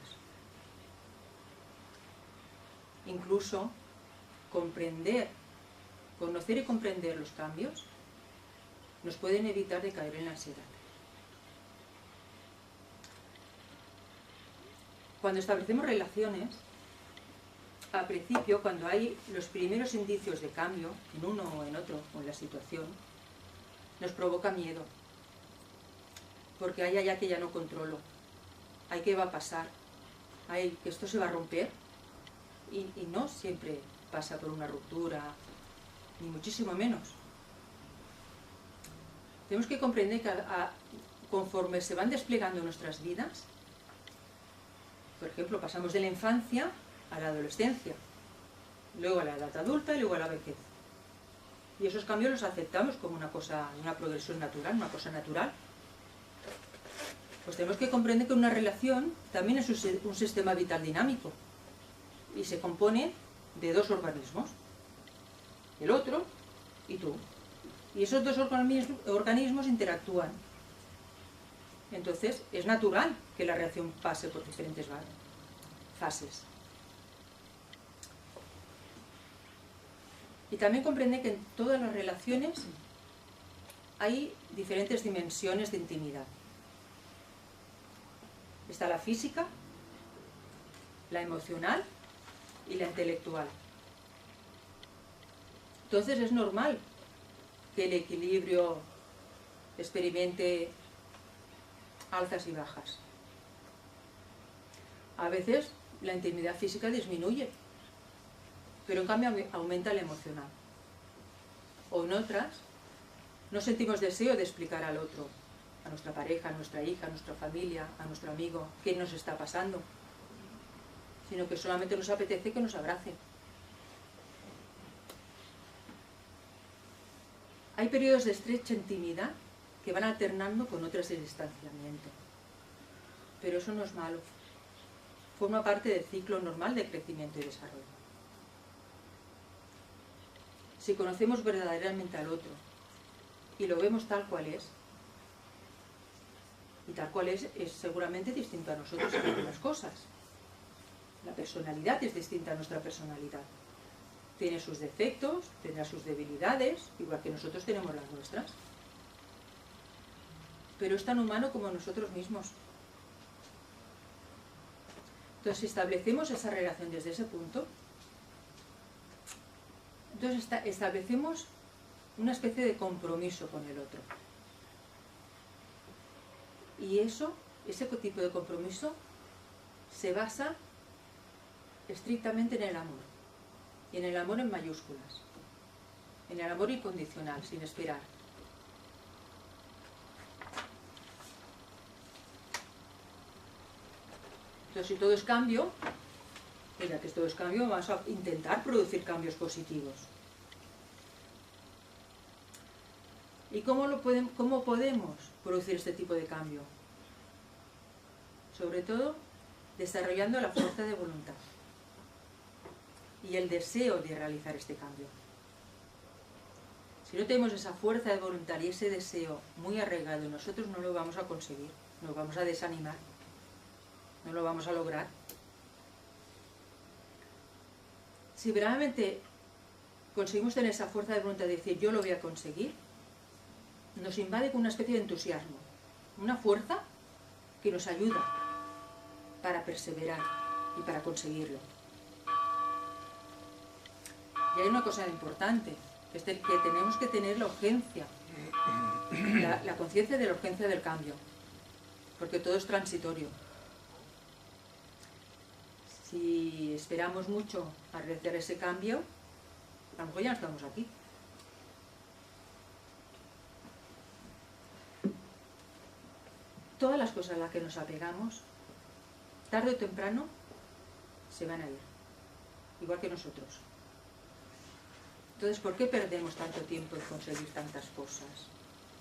Incluso conocer y comprender los cambios nos pueden evitar de caer en la ansiedad. Cuando establecemos relaciones, al principio, cuando hay los primeros indicios de cambio en uno o en otro, o en la situación, nos provoca miedo. Porque hay allá que ya no controlo, hay que va a pasar, hay que esto se va a romper, y no siempre pasa por una ruptura, ni muchísimo menos. Tenemos que comprender que conforme se van desplegando nuestras vidas, por ejemplo, pasamos de la infancia a la adolescencia, luego a la edad adulta y luego a la vejez. Y esos cambios los aceptamos como una progresión natural, una cosa natural. Pues tenemos que comprender que una relación también es un sistema vital dinámico y se compone de dos organismos, el otro y tú. Y esos dos organismos interactúan. Entonces, es natural que la relación pase por diferentes fases. Y también comprende que en todas las relaciones hay diferentes dimensiones de intimidad. Está la física, la emocional y la intelectual. Entonces es normal que el equilibrio experimente alzas y bajas. A veces la intimidad física disminuye, pero en cambio aumenta la emocional. O en otras, no sentimos deseo de explicar al otro, a nuestra pareja, a nuestra hija, a nuestra familia, a nuestro amigo, qué nos está pasando, sino que solamente nos apetece que nos abracen. Hay periodos de estrecha intimidad que van alternando con otras de distanciamiento. Pero eso no es malo. Forma parte del ciclo normal de crecimiento y desarrollo. Si conocemos verdaderamente al otro y lo vemos tal cual es, y tal cual es seguramente distinto a nosotros en algunas cosas. La personalidad es distinta a nuestra personalidad. Tiene sus defectos, tendrá sus debilidades, igual que nosotros tenemos las nuestras. Pero es tan humano como nosotros mismos. Entonces, si establecemos esa relación desde ese punto, entonces establecemos una especie de compromiso con el otro. Y ese tipo de compromiso se basa estrictamente en el amor. Y en el amor en mayúsculas. En el amor incondicional, sin esperar. Entonces, si todo es cambio, mira que todo es cambio, vamos a intentar producir cambios positivos. ¿Y cómo podemos producir este tipo de cambio? Sobre todo, desarrollando la fuerza de voluntad y el deseo de realizar este cambio. Si no tenemos esa fuerza de voluntad y ese deseo muy arraigado en nosotros, no lo vamos a conseguir, nos vamos a desanimar, no lo vamos a lograr. Si verdaderamente conseguimos tener esa fuerza de voluntad de decir yo lo voy a conseguir, nos invade con una especie de entusiasmo, una fuerza que nos ayuda para perseverar y para conseguirlo. Y hay una cosa importante, que tenemos que tener la urgencia, la conciencia de la urgencia del cambio, porque todo es transitorio. Si esperamos mucho a realizar ese cambio, a lo mejor ya no estamos aquí. Todas las cosas a las que nos apegamos, tarde o temprano, se van a ir, igual que nosotros. Entonces, ¿por qué perdemos tanto tiempo en conseguir tantas cosas?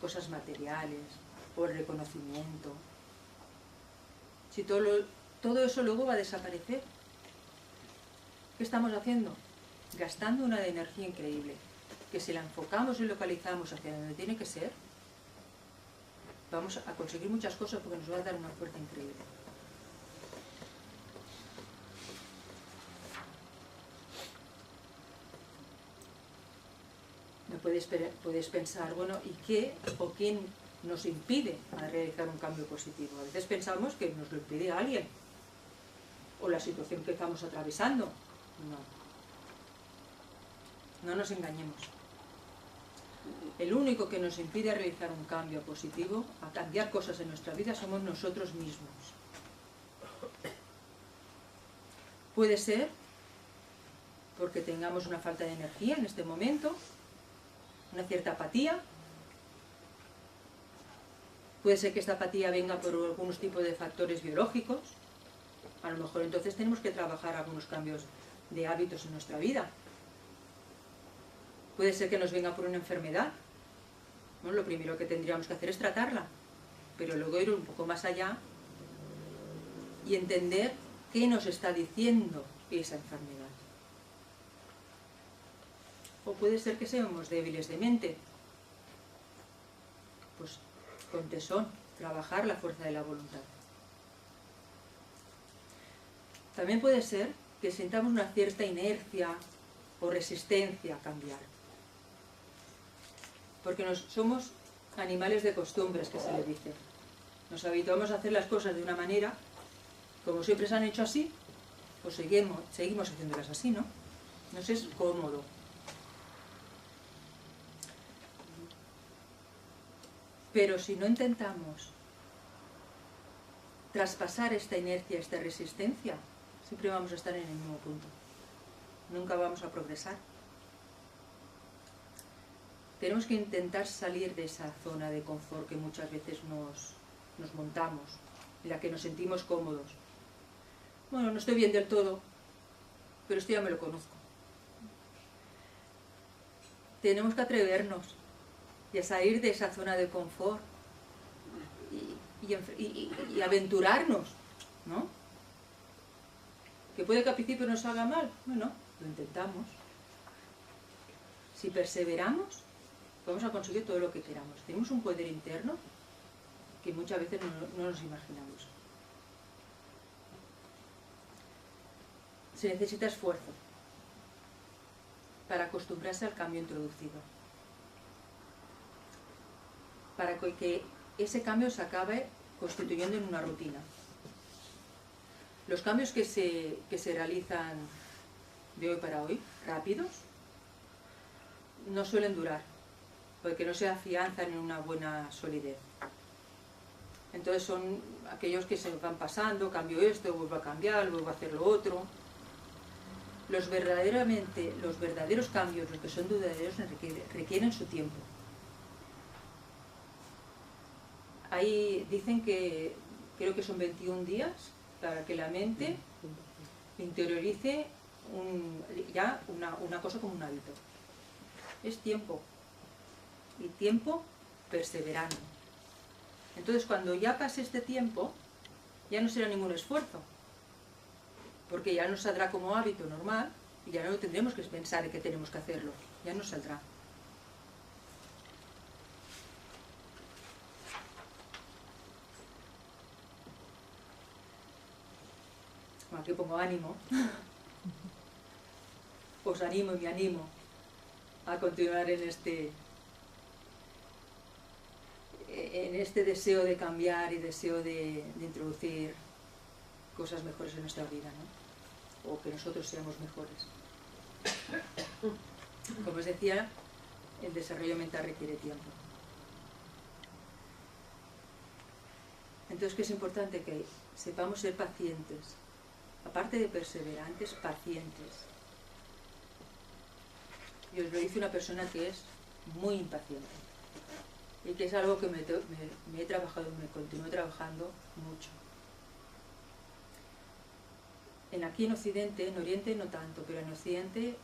Cosas materiales, o el reconocimiento. Si todo eso luego va a desaparecer. ¿Qué estamos haciendo? Gastando una energía increíble, que si la enfocamos y localizamos hacia donde tiene que ser, vamos a conseguir muchas cosas porque nos va a dar una fuerza increíble. No puedes pensar, bueno, ¿y qué o quién nos impide a realizar un cambio positivo? A veces pensamos que nos lo impide alguien, o la situación que estamos atravesando. No nos engañemos. El único que nos impide realizar un cambio positivo, a cambiar cosas en nuestra vida, somos nosotros mismos. Puede ser porque tengamos una falta de energía en este momento, una cierta apatía. Puede ser que esta apatía venga por algunos tipos de factores biológicos. A lo mejor entonces tenemos que trabajar algunos cambios de hábitos en nuestra vida. Puede ser que nos venga por una enfermedad. Bueno, lo primero que tendríamos que hacer es tratarla, pero luego ir un poco más allá y entender qué nos está diciendo esa enfermedad. O puede ser que seamos débiles de mente. Pues con tesón, trabajar la fuerza de la voluntad. También puede ser que sintamos una cierta inercia o resistencia a cambiar. Porque somos animales de costumbres, que se le dice. Nos habituamos a hacer las cosas de una manera, como siempre se han hecho así, pues seguimos haciéndolas así, ¿no? Nos es cómodo. Pero si no intentamos traspasar esta inercia, esta resistencia, siempre vamos a estar en el mismo punto. Nunca vamos a progresar. Tenemos que intentar salir de esa zona de confort que muchas veces nos montamos, en la que nos sentimos cómodos. Bueno, no estoy bien del todo, pero esto ya me lo conozco. Tenemos que atrevernos y a salir de esa zona de confort y aventurarnos, ¿no? ¿Que puede que al principio nos haga mal? Bueno, lo intentamos. Si perseveramos, vamos a conseguir todo lo que queramos. Tenemos un poder interno que muchas veces no nos imaginamos. Se necesita esfuerzo para acostumbrarse al cambio introducido, para que ese cambio se acabe constituyendo en una rutina. Los cambios que se realizan de hoy para hoy, rápidos, no suelen durar, porque no se afianzan en una buena solidez. Entonces son aquellos que se van pasando, cambio esto, vuelvo a cambiar, vuelvo a hacer lo otro. Los verdaderos cambios, los que son duraderos, requieren su tiempo. Ahí dicen que creo que son 21 días para que la mente interiorice ya una cosa como un hábito. Es tiempo, y tiempo perseverando. Entonces cuando ya pase este tiempo, ya no será ningún esfuerzo, porque ya nos saldrá como hábito normal y ya no tendremos que pensar en que tenemos que hacerlo, ya nos saldrá. Aquí pongo ánimo. Os animo y me animo a continuar en este deseo de cambiar y deseo de introducir cosas mejores en nuestra vida, ¿no? O que nosotros seamos mejores. Como os decía, el desarrollo mental requiere tiempo. Entonces, que es importante que sepamos ser pacientes, aparte de perseverantes, pacientes. Y os lo dice una persona que es muy impaciente y que es algo que me he trabajado y me continúo trabajando mucho. aquí en Occidente, en Oriente no tanto, pero en Occidente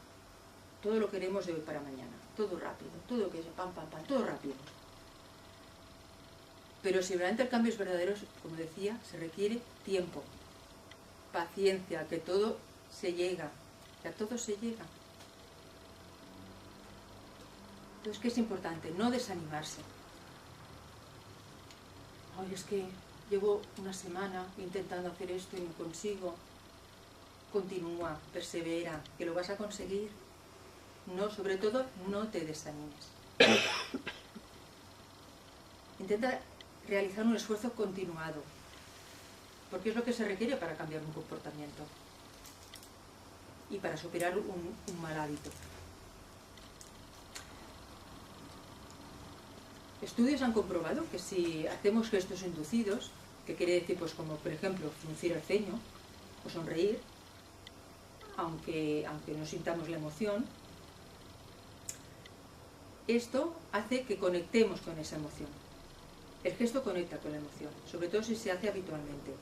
todo lo queremos de hoy para mañana, todo rápido, todo que es pam, pam, pam, todo rápido. Pero si realmente el cambio es verdadero, como decía, se requiere tiempo, paciencia, que todo se llega, que a todo se llega. Entonces, ¿qué es importante? No desanimarse. Ay, es que llevo una semana intentando hacer esto y no consigo. Continúa, persevera, que lo vas a conseguir. No, sobre todo, no te desanimes. Intenta realizar un esfuerzo continuado, porque es lo que se requiere para cambiar un comportamiento y para superar un mal hábito. Estudios han comprobado que si hacemos gestos inducidos, que quiere decir, pues como por ejemplo fruncir el ceño o sonreír, aunque no sintamos la emoción, esto hace que conectemos con esa emoción. El gesto conecta con la emoción, sobre todo si se hace habitualmente.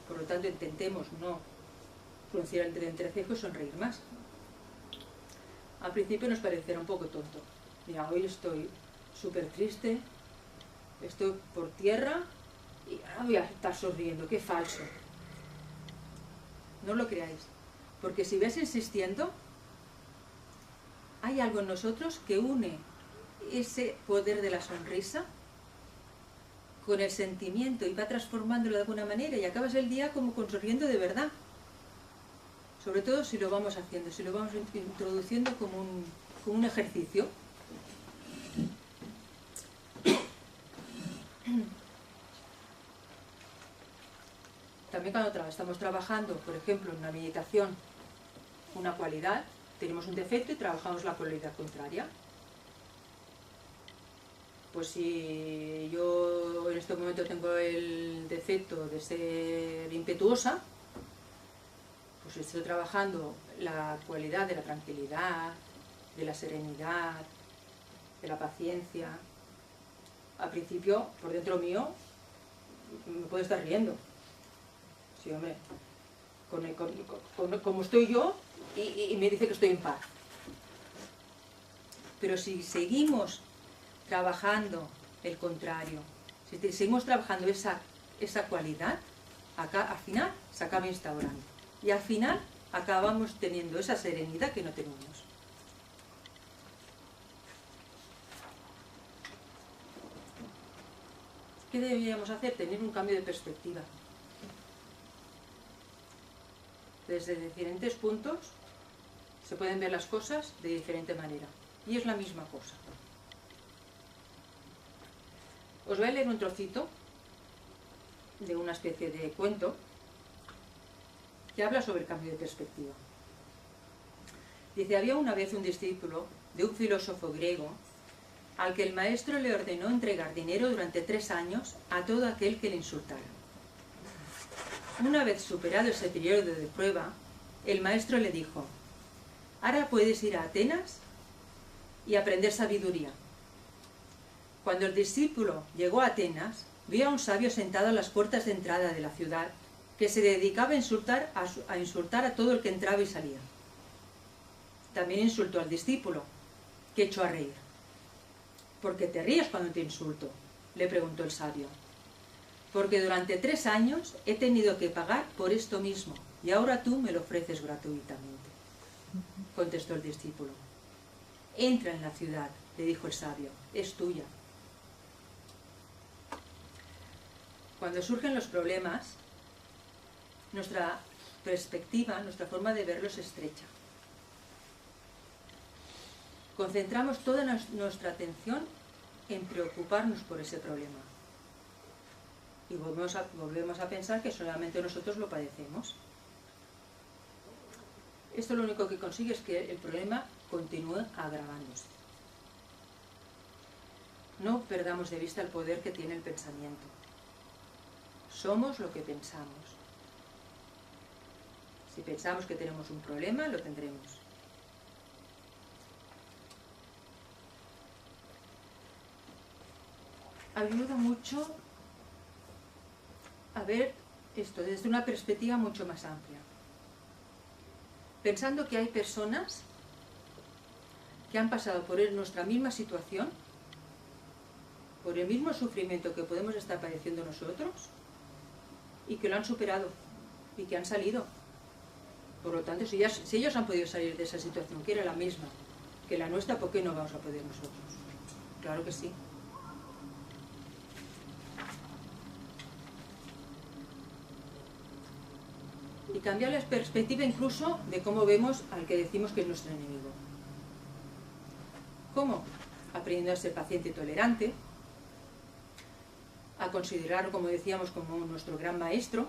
Por lo tanto, intentemos no fruncir el entrecejo y sonreír más. Al principio nos parecerá un poco tonto. Mira, hoy estoy súper triste, estoy por tierra y ahora voy a estar sonriendo, qué falso. No lo creáis, porque si ves insistiendo, hay algo en nosotros que une ese poder de la sonrisa con el sentimiento y va transformándolo de alguna manera y acabas el día como sonriendo de verdad. Sobre todo si lo vamos haciendo, si lo vamos introduciendo como un ejercicio. También cuando estamos trabajando, por ejemplo, en una meditación, una cualidad, tenemos un defecto y trabajamos la cualidad contraria. Pues si yo en este momento tengo el defecto de ser impetuosa, pues estoy trabajando la cualidad de la tranquilidad, de la serenidad, de la paciencia. Al principio, por dentro mío, me puedo estar riendo. Sí, hombre, como estoy yo y me dice que estoy en paz. Pero si seguimos trabajando el contrario, si seguimos trabajando esa cualidad, acá al final se acaba instaurando. Y al final acabamos teniendo esa serenidad que no tenemos. ¿Qué deberíamos hacer? Tener un cambio de perspectiva. Desde diferentes puntos se pueden ver las cosas de diferente manera. Y es la misma cosa. Os voy a leer un trocito de una especie de cuento que habla sobre el cambio de perspectiva. Dice, había una vez un discípulo de un filósofo griego al que el maestro le ordenó entregar dinero durante 3 años a todo aquel que le insultara. Una vez superado ese periodo de prueba, el maestro le dijo, ahora puedes ir a Atenas y aprender sabiduría. Cuando el discípulo llegó a Atenas, vio a un sabio sentado a las puertas de entrada de la ciudad que se dedicaba a insultar a todo el que entraba y salía. También insultó al discípulo, que echó a reír. ¿Por qué te ríes cuando te insulto?, le preguntó el sabio. Porque durante 3 años he tenido que pagar por esto mismo y ahora tú me lo ofreces gratuitamente, contestó el discípulo. Entra en la ciudad, le dijo el sabio, es tuya. Cuando surgen los problemas, nuestra perspectiva, nuestra forma de verlos se estrecha. Concentramos toda nuestra atención en preocuparnos por ese problema. Y volvemos a pensar que solamente nosotros lo padecemos. Esto lo único que consigue es que el problema continúe agravándose. No perdamos de vista el poder que tiene el pensamiento. Somos lo que pensamos. Si pensamos que tenemos un problema, lo tendremos. Ayuda mucho a ver esto desde una perspectiva mucho más amplia. Pensando que hay personas que han pasado por nuestra misma situación, por el mismo sufrimiento que podemos estar padeciendo nosotros, y que lo han superado, y que han salido. Por lo tanto, si ellos han podido salir de esa situación, que era la misma que la nuestra, ¿por qué no vamos a poder nosotros? Claro que sí. Y cambiar la perspectiva incluso de cómo vemos al que decimos que es nuestro enemigo. ¿Cómo? Aprendiendo a ser paciente y tolerante, a considerarlo, como decíamos, como nuestro gran maestro,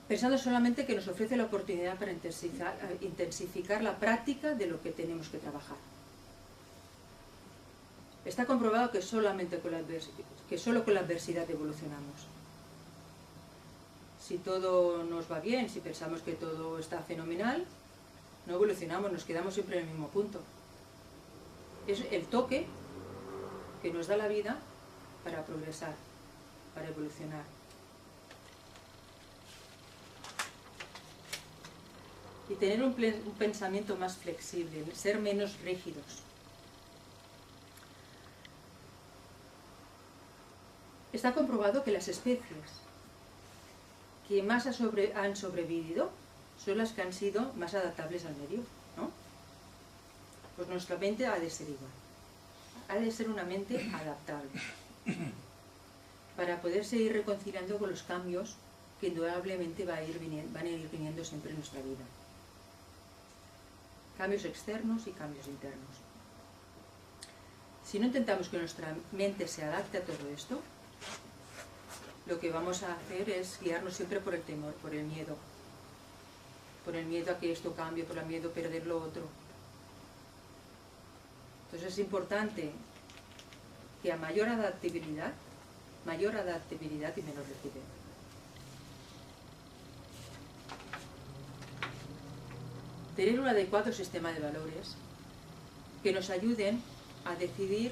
pensando solamente que nos ofrece la oportunidad para intensificar la práctica de lo que tenemos que trabajar. Está comprobado que solo con la adversidad evolucionamos. Si todo nos va bien, si pensamos que todo está fenomenal, no evolucionamos, nos quedamos siempre en el mismo punto. Es el toque que nos da la vida para progresar, para evolucionar. Y tener un pensamiento más flexible, ser menos rígidos. Está comprobado que las especies que más han sobrevivido son las que han sido más adaptables al medio, ¿no? Pues nuestra mente ha de ser igual. Ha de ser una mente adaptable para poder seguir reconciliando con los cambios que indudablemente van a ir viniendo siempre en nuestra vida. Cambios externos y cambios internos. Si no intentamos que nuestra mente se adapte a todo esto, lo que vamos a hacer es guiarnos siempre por el temor, por el miedo a que esto cambie, por el miedo a perder lo otro. Entonces es importante que a mayor adaptabilidad y menos rigidez. Tener un adecuado sistema de valores que nos ayuden a decidir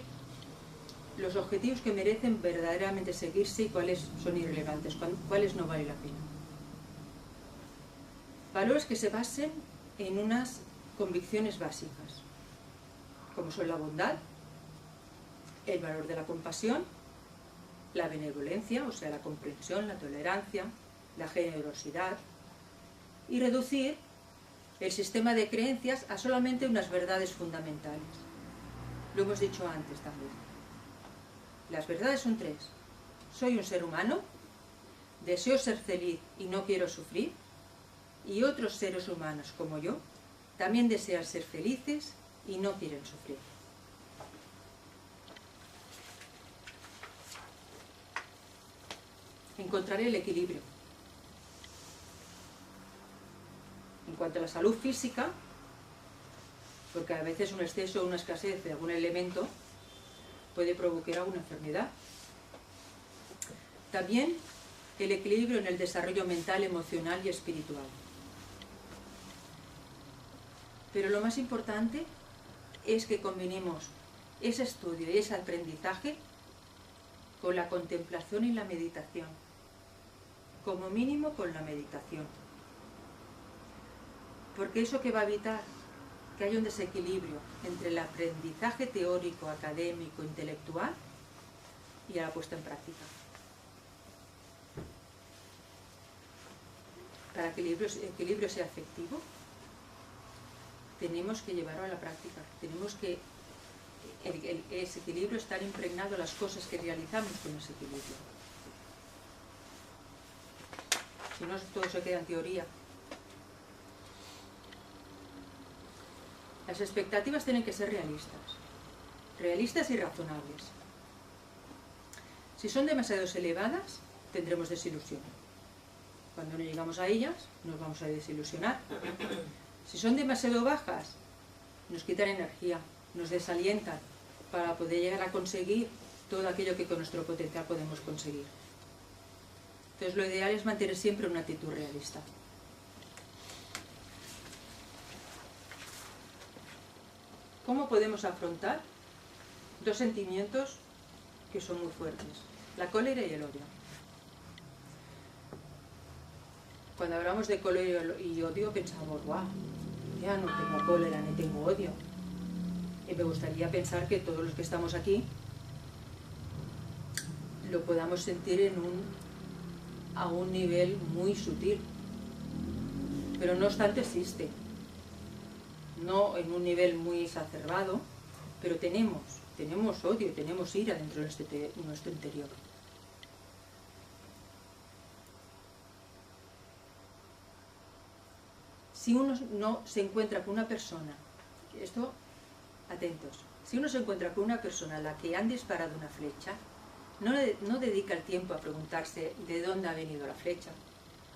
los objetivos que merecen verdaderamente seguirse y cuáles son irrelevantes, cuáles no vale la pena. Valores que se basen en unas convicciones básicas, como son la bondad, el valor de la compasión, la benevolencia, o sea, la comprensión, la tolerancia, la generosidad, y reducir el sistema de creencias a solamente unas verdades fundamentales. Lo hemos dicho antes también. Las verdades son tres. Soy un ser humano, deseo ser feliz y no quiero sufrir, y otros seres humanos como yo también desean ser felices y no quieren sufrir. Encontraré el equilibrio. En cuanto a la salud física, porque a veces un exceso o una escasez de algún elemento puede provocar alguna enfermedad. También el equilibrio en el desarrollo mental, emocional y espiritual. Pero lo más importante es que combinemos ese estudio y ese aprendizaje con la contemplación y la meditación. Como mínimo con la meditación. Porque eso que va a evitar que haya un desequilibrio entre el aprendizaje teórico, académico, intelectual y la puesta en práctica. Para que el equilibrio sea efectivo, tenemos que llevarlo a la práctica. Tenemos que ese equilibrio estar impregnado en las cosas que realizamos con ese equilibrio. Si no, todo se queda en teoría. Las expectativas tienen que ser realistas y razonables. Si son demasiado elevadas, tendremos desilusión. Cuando no llegamos a ellas, nos vamos a desilusionar. Si son demasiado bajas, nos quitan energía, nos desalientan para poder llegar a conseguir todo aquello que con nuestro potencial podemos conseguir. Entonces lo ideal es mantener siempre una actitud realista. ¿Cómo podemos afrontar dos sentimientos que son muy fuertes? la cólera y el odio. Cuando hablamos de cólera y odio pensamos, guau, ya no tengo cólera ni tengo odio. Y me gustaría pensar que todos los que estamos aquí lo podamos sentir a un nivel muy sutil. Pero no obstante existe. No en un nivel muy exacerbado, pero tenemos odio, tenemos ira dentro de nuestro interior. Si uno no se encuentra con una persona, esto, atentos, si uno se encuentra con una persona a la que han disparado una flecha, no dedica el tiempo a preguntarse de dónde ha venido la flecha,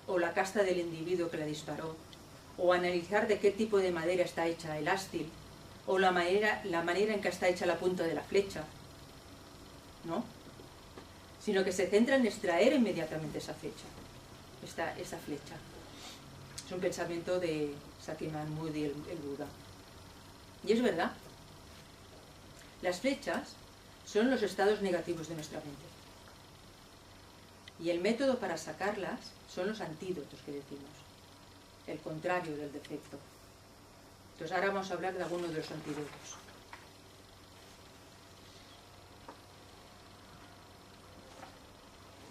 o la casta del individuo que la disparó, o analizar de qué tipo de madera está hecha el ástil, o la manera en que está hecha la punta de la flecha, ¿no? Sino que se centra en extraer inmediatamente esa flecha, esa flecha. Es un pensamiento de Sakyamuni, el Buda. Y es verdad. Las flechas son los estados negativos de nuestra mente. Y el método para sacarlas son los antídotos que decimos. El contrario del defecto. Entonces ahora vamos a hablar de algunos de los antídotos.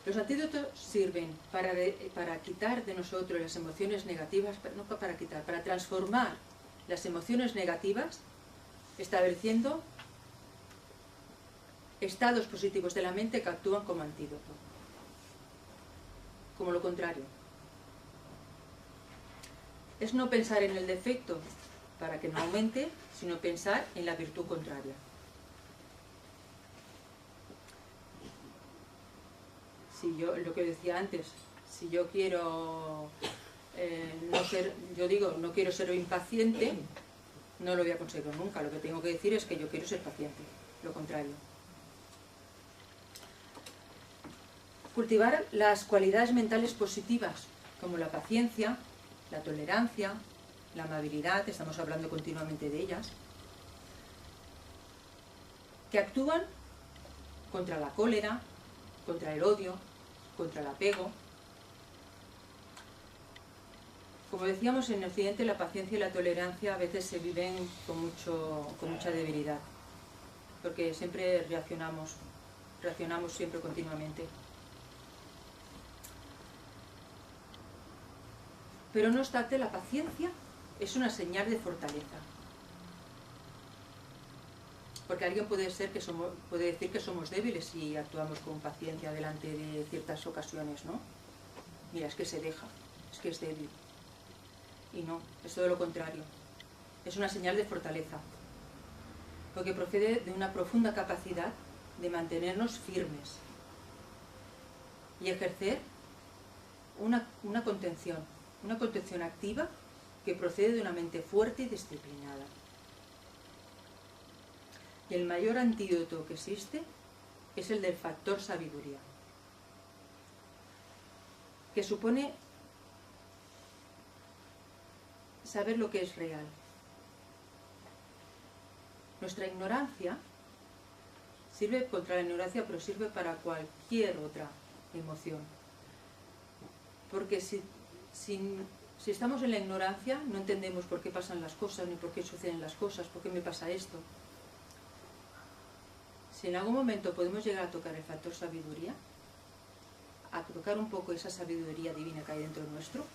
Los antídotos sirven para quitar de nosotros las emociones negativas, no para quitar, para transformar las emociones negativas, estableciendo estados positivos de la mente que actúan como antídoto. Como lo contrario. Es no pensar en el defecto para que no aumente, sino pensar en la virtud contraria. Si yo, lo que decía antes, si yo quiero no quiero ser impaciente, no lo voy a conseguir nunca. Lo que tengo que decir es que yo quiero ser paciente, lo contrario. Cultivar las cualidades mentales positivas, como la paciencia, la tolerancia, la amabilidad, estamos hablando continuamente de ellas, que actúan contra la cólera, contra el odio, contra el apego. Como decíamos, en Occidente la paciencia y la tolerancia a veces se viven con mucha debilidad, porque siempre reaccionamos siempre continuamente. Pero no obstante, la paciencia es una señal de fortaleza. Porque alguien puede decir que somos débiles si actuamos con paciencia delante de ciertas ocasiones, ¿no? Mira, es que se deja, es que es débil. Y no, es todo lo contrario. Es una señal de fortaleza. Porque procede de una profunda capacidad de mantenernos firmes y ejercer una contención activa que procede de una mente fuerte y disciplinada. Y el mayor antídoto que existe es el del factor sabiduría, que supone saber lo que es real. Nuestra ignorancia sirve contra la ignorancia, pero sirve para cualquier otra emoción. Porque si estamos en la ignorancia, no entendemos por qué pasan las cosas, ni por qué suceden las cosas, por qué me pasa esto. Si en algún momento podemos llegar a tocar el factor sabiduría, a tocar un poco esa sabiduría divina que hay dentro nuestro,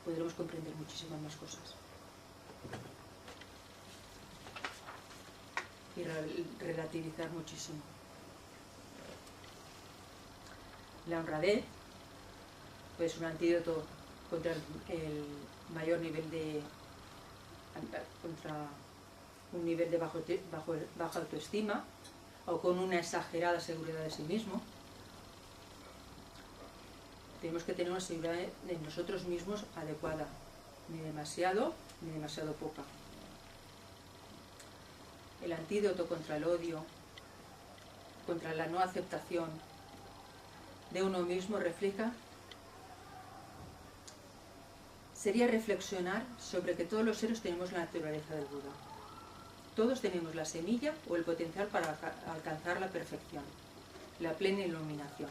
podremos comprender muchísimas más cosas. Y relativizar muchísimo. La honradez, pues un antídoto contra el mayor nivel contra un nivel de baja autoestima, o con una exagerada seguridad de sí mismo. Tenemos que tener una seguridad en nosotros mismos adecuada, ni demasiado poca. El antídoto contra el odio, contra la no aceptación de uno mismo sería reflexionar sobre que todos los seres tenemos la naturaleza del Buda. Todos tenemos la semilla o el potencial para alcanzar la perfección. la plena iluminación.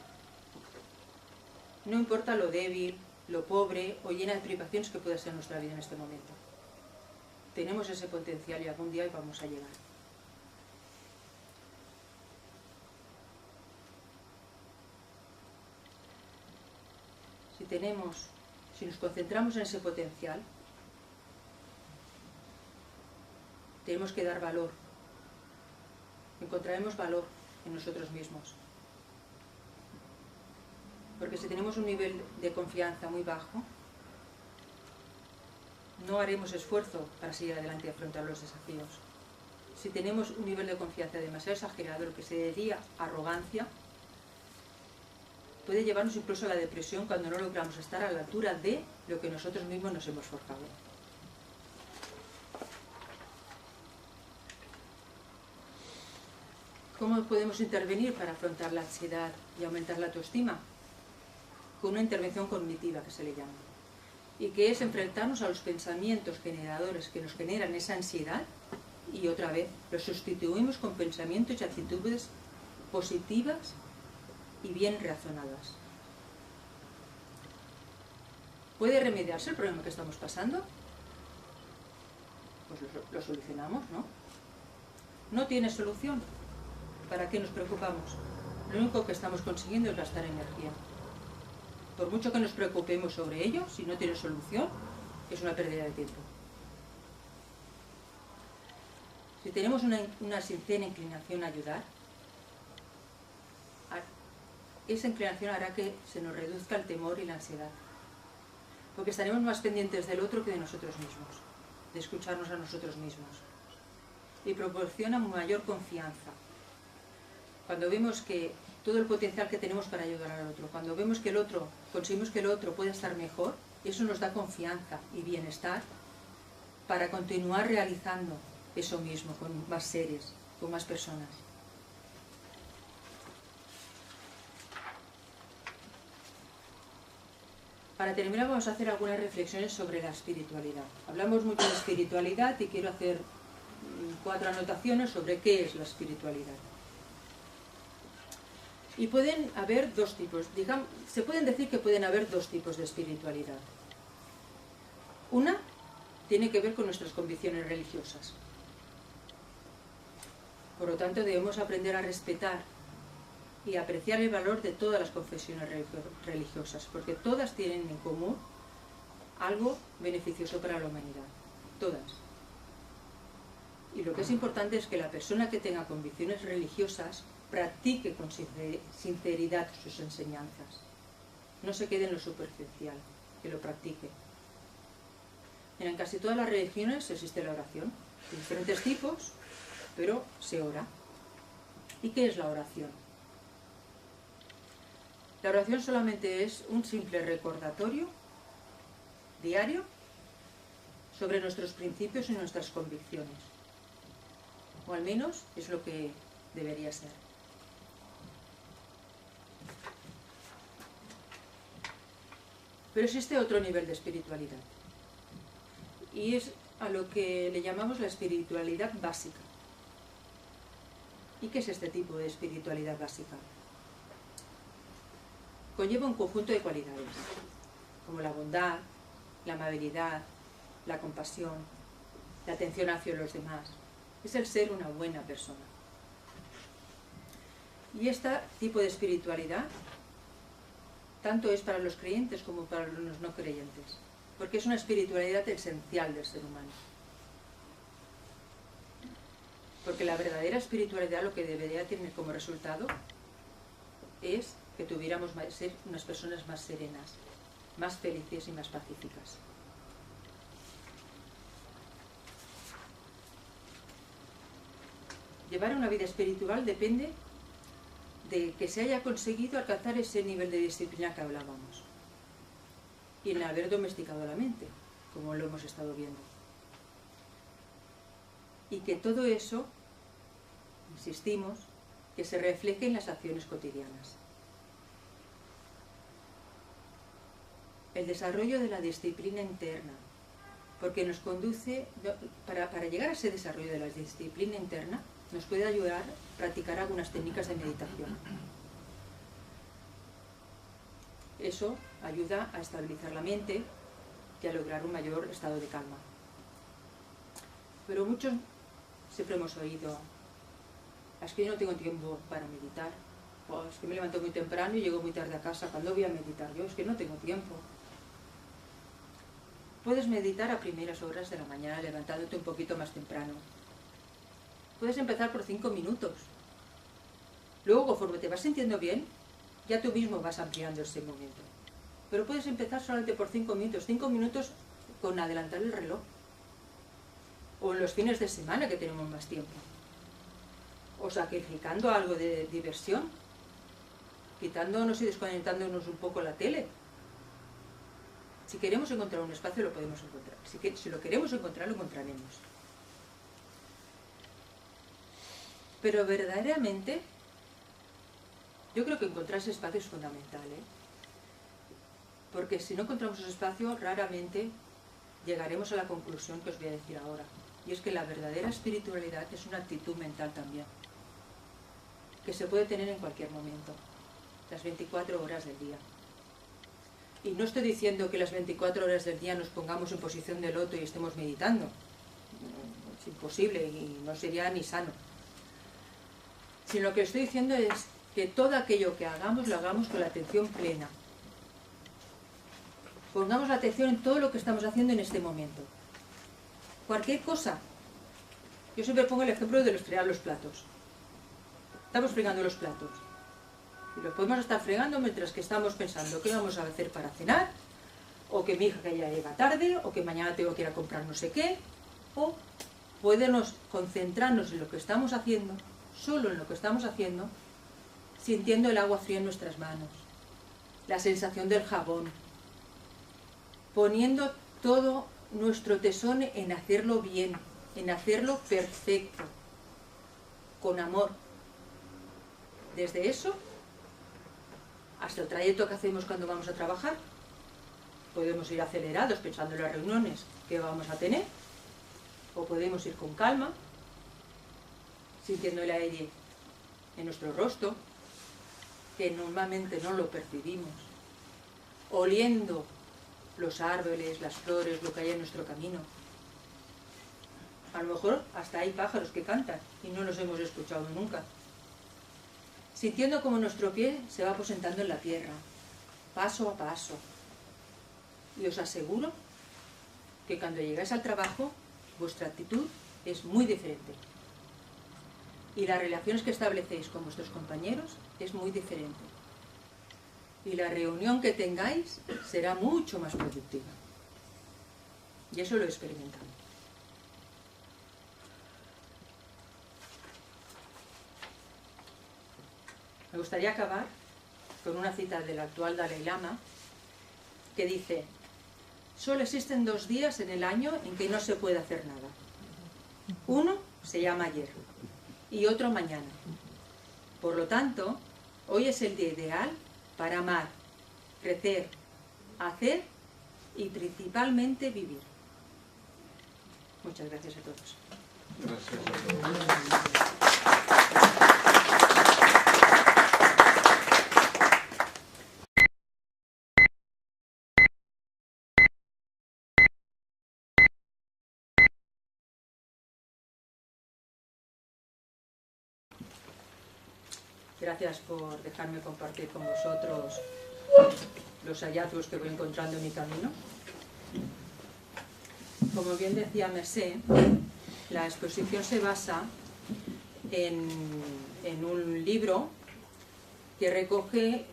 No importa lo débil, lo pobre o llena de privaciones que pueda ser nuestra vida en este momento. Tenemos ese potencial y algún día vamos a llegar. Si nos concentramos en ese potencial, tenemos que dar valor. Encontraremos valor en nosotros mismos. Porque si tenemos un nivel de confianza muy bajo, no haremos esfuerzo para seguir adelante y afrontar los desafíos. Si tenemos un nivel de confianza demasiado exagerado, lo que se diría arrogancia, puede llevarnos incluso a la depresión cuando no logramos estar a la altura de lo que nosotros mismos nos hemos forjado. ¿Cómo podemos intervenir para afrontar la ansiedad y aumentar la autoestima? Con una intervención cognitiva, que se le llama, y que es enfrentarnos a los pensamientos generadores que nos generan esa ansiedad y otra vez los sustituimos con pensamientos y actitudes positivas y bien razonadas. ¿Puede remediarse el problema que estamos pasando? Pues lo solucionamos, ¿no? No tiene solución. ¿Para qué nos preocupamos? Lo único que estamos consiguiendo es gastar energía. Por mucho que nos preocupemos sobre ello, si no tiene solución, es una pérdida de tiempo. Si tenemos una sincera inclinación a ayudar, esa inclinación hará que se nos reduzca el temor y la ansiedad. Porque estaremos más pendientes del otro que de nosotros mismos, de escucharnos a nosotros mismos. Y proporciona mayor confianza. Cuando vemos que todo el potencial que tenemos para ayudar al otro, cuando vemos que conseguimos que el otro pueda estar mejor, eso nos da confianza y bienestar para continuar realizando eso mismo con más seres, con más personas. Para terminar vamos a hacer algunas reflexiones sobre la espiritualidad. Hablamos mucho de espiritualidad y quiero hacer 4 anotaciones sobre qué es la espiritualidad. Y pueden haber 2 tipos, se pueden decir que pueden haber 2 tipos de espiritualidad. Una tiene que ver con nuestras convicciones religiosas. Por lo tanto, debemos aprender a respetar y apreciar el valor de todas las confesiones religiosas, porque todas tienen en común algo beneficioso para la humanidad. Todas. Y lo que es importante es que la persona que tenga convicciones religiosas practique con sinceridad sus enseñanzas. No se quede en lo superficial, que lo practique. En casi todas las religiones existe la oración, de diferentes tipos, pero se ora. ¿Y qué es la oración? La oración solamente es un simple recordatorio diario sobre nuestros principios y nuestras convicciones. O al menos es lo que debería ser. Pero existe otro nivel de espiritualidad. Y es a lo que le llamamos la espiritualidad básica. ¿Y qué es este tipo de espiritualidad básica? Conlleva un conjunto de cualidades, como la bondad, la amabilidad, la compasión, la atención hacia los demás. Es el ser una buena persona. Y este tipo de espiritualidad tanto es para los creyentes como para los no creyentes, porque es una espiritualidad esencial del ser humano. Porque la verdadera espiritualidad lo que debería tener como resultado es que tuviéramos ser unas personas más serenas, más felices y más pacíficas. Llevar una vida espiritual depende de que se haya conseguido alcanzar ese nivel de disciplina que hablábamos y en haber domesticado la mente, como lo hemos estado viendo. Y que todo eso, insistimos, que se refleje en las acciones cotidianas. El desarrollo de la disciplina interna, porque nos conduce, para llegar a ese desarrollo de la disciplina interna, nos puede ayudar a practicar algunas técnicas de meditación. Eso ayuda a estabilizar la mente y a lograr un mayor estado de calma. Pero muchos siempre hemos oído: es que yo no tengo tiempo para meditar, o es que me levanto muy temprano y llego muy tarde a casa, ¿cuándo voy a meditar yo? Es que no tengo tiempo. Puedes meditar a primeras horas de la mañana, levantándote un poquito más temprano. Puedes empezar por 5 minutos. Luego, conforme te vas sintiendo bien, ya tú mismo vas ampliando ese momento. Pero puedes empezar solamente por 5 minutos. 5 minutos con adelantar el reloj. O en los fines de semana, que tenemos más tiempo. O sacrificando algo de diversión. Quitándonos y desconectándonos un poco la tele. Si queremos encontrar un espacio, lo podemos encontrar. Si lo queremos encontrar, lo encontraremos. Pero verdaderamente, yo creo que encontrar ese espacio es fundamental, ¿eh? Porque si no encontramos ese espacio, raramente llegaremos a la conclusión que os voy a decir ahora. Y es que la verdadera espiritualidad es una actitud mental también, que se puede tener en cualquier momento, las 24 horas del día. Y no estoy diciendo que las 24 horas del día nos pongamos en posición de loto y estemos meditando. Es imposible y no sería ni sano. Sino lo que estoy diciendo es que todo aquello que hagamos, lo hagamos con la atención plena. Pongamos la atención en todo lo que estamos haciendo en este momento. Cualquier cosa. Yo siempre pongo el ejemplo de fregar los platos. Estamos fregando los platos. Y los podemos estar fregando mientras que estamos pensando qué vamos a hacer para cenar, o que mi hija que ya llega tarde, o que mañana tengo que ir a comprar no sé qué, o podemos concentrarnos en lo que estamos haciendo, solo en lo que estamos haciendo, sintiendo el agua fría en nuestras manos, la sensación del jabón, poniendo todo nuestro tesón en hacerlo bien, en hacerlo perfecto, con amor. Desde eso hasta el trayecto que hacemos cuando vamos a trabajar. Podemos ir acelerados pensando en las reuniones que vamos a tener, o podemos ir con calma, sintiendo el aire en nuestro rostro, que normalmente no lo percibimos, oliendo los árboles, las flores, lo que hay en nuestro camino. A lo mejor hasta hay pájaros que cantan y no los hemos escuchado nunca. Sintiendo como nuestro pie se va aposentando en la tierra, paso a paso. Y os aseguro que cuando llegáis al trabajo, vuestra actitud es muy diferente. Y las relaciones que establecéis con vuestros compañeros es muy diferente. Y la reunión que tengáis será mucho más productiva. Y eso lo he experimentado. Me gustaría acabar con una cita del actual Dalai Lama que dice: solo existen 2 días en el año en que no se puede hacer nada. Uno se llama ayer y otro mañana. Por lo tanto, hoy es el día ideal para amar, crecer, hacer y principalmente vivir. Muchas gracias a todos.
Gracias a todos.
Gracias por dejarme compartir con vosotros los hallazgos que voy encontrando en mi camino. Como bien decía Mercé, la exposición se basa en un libro que recoge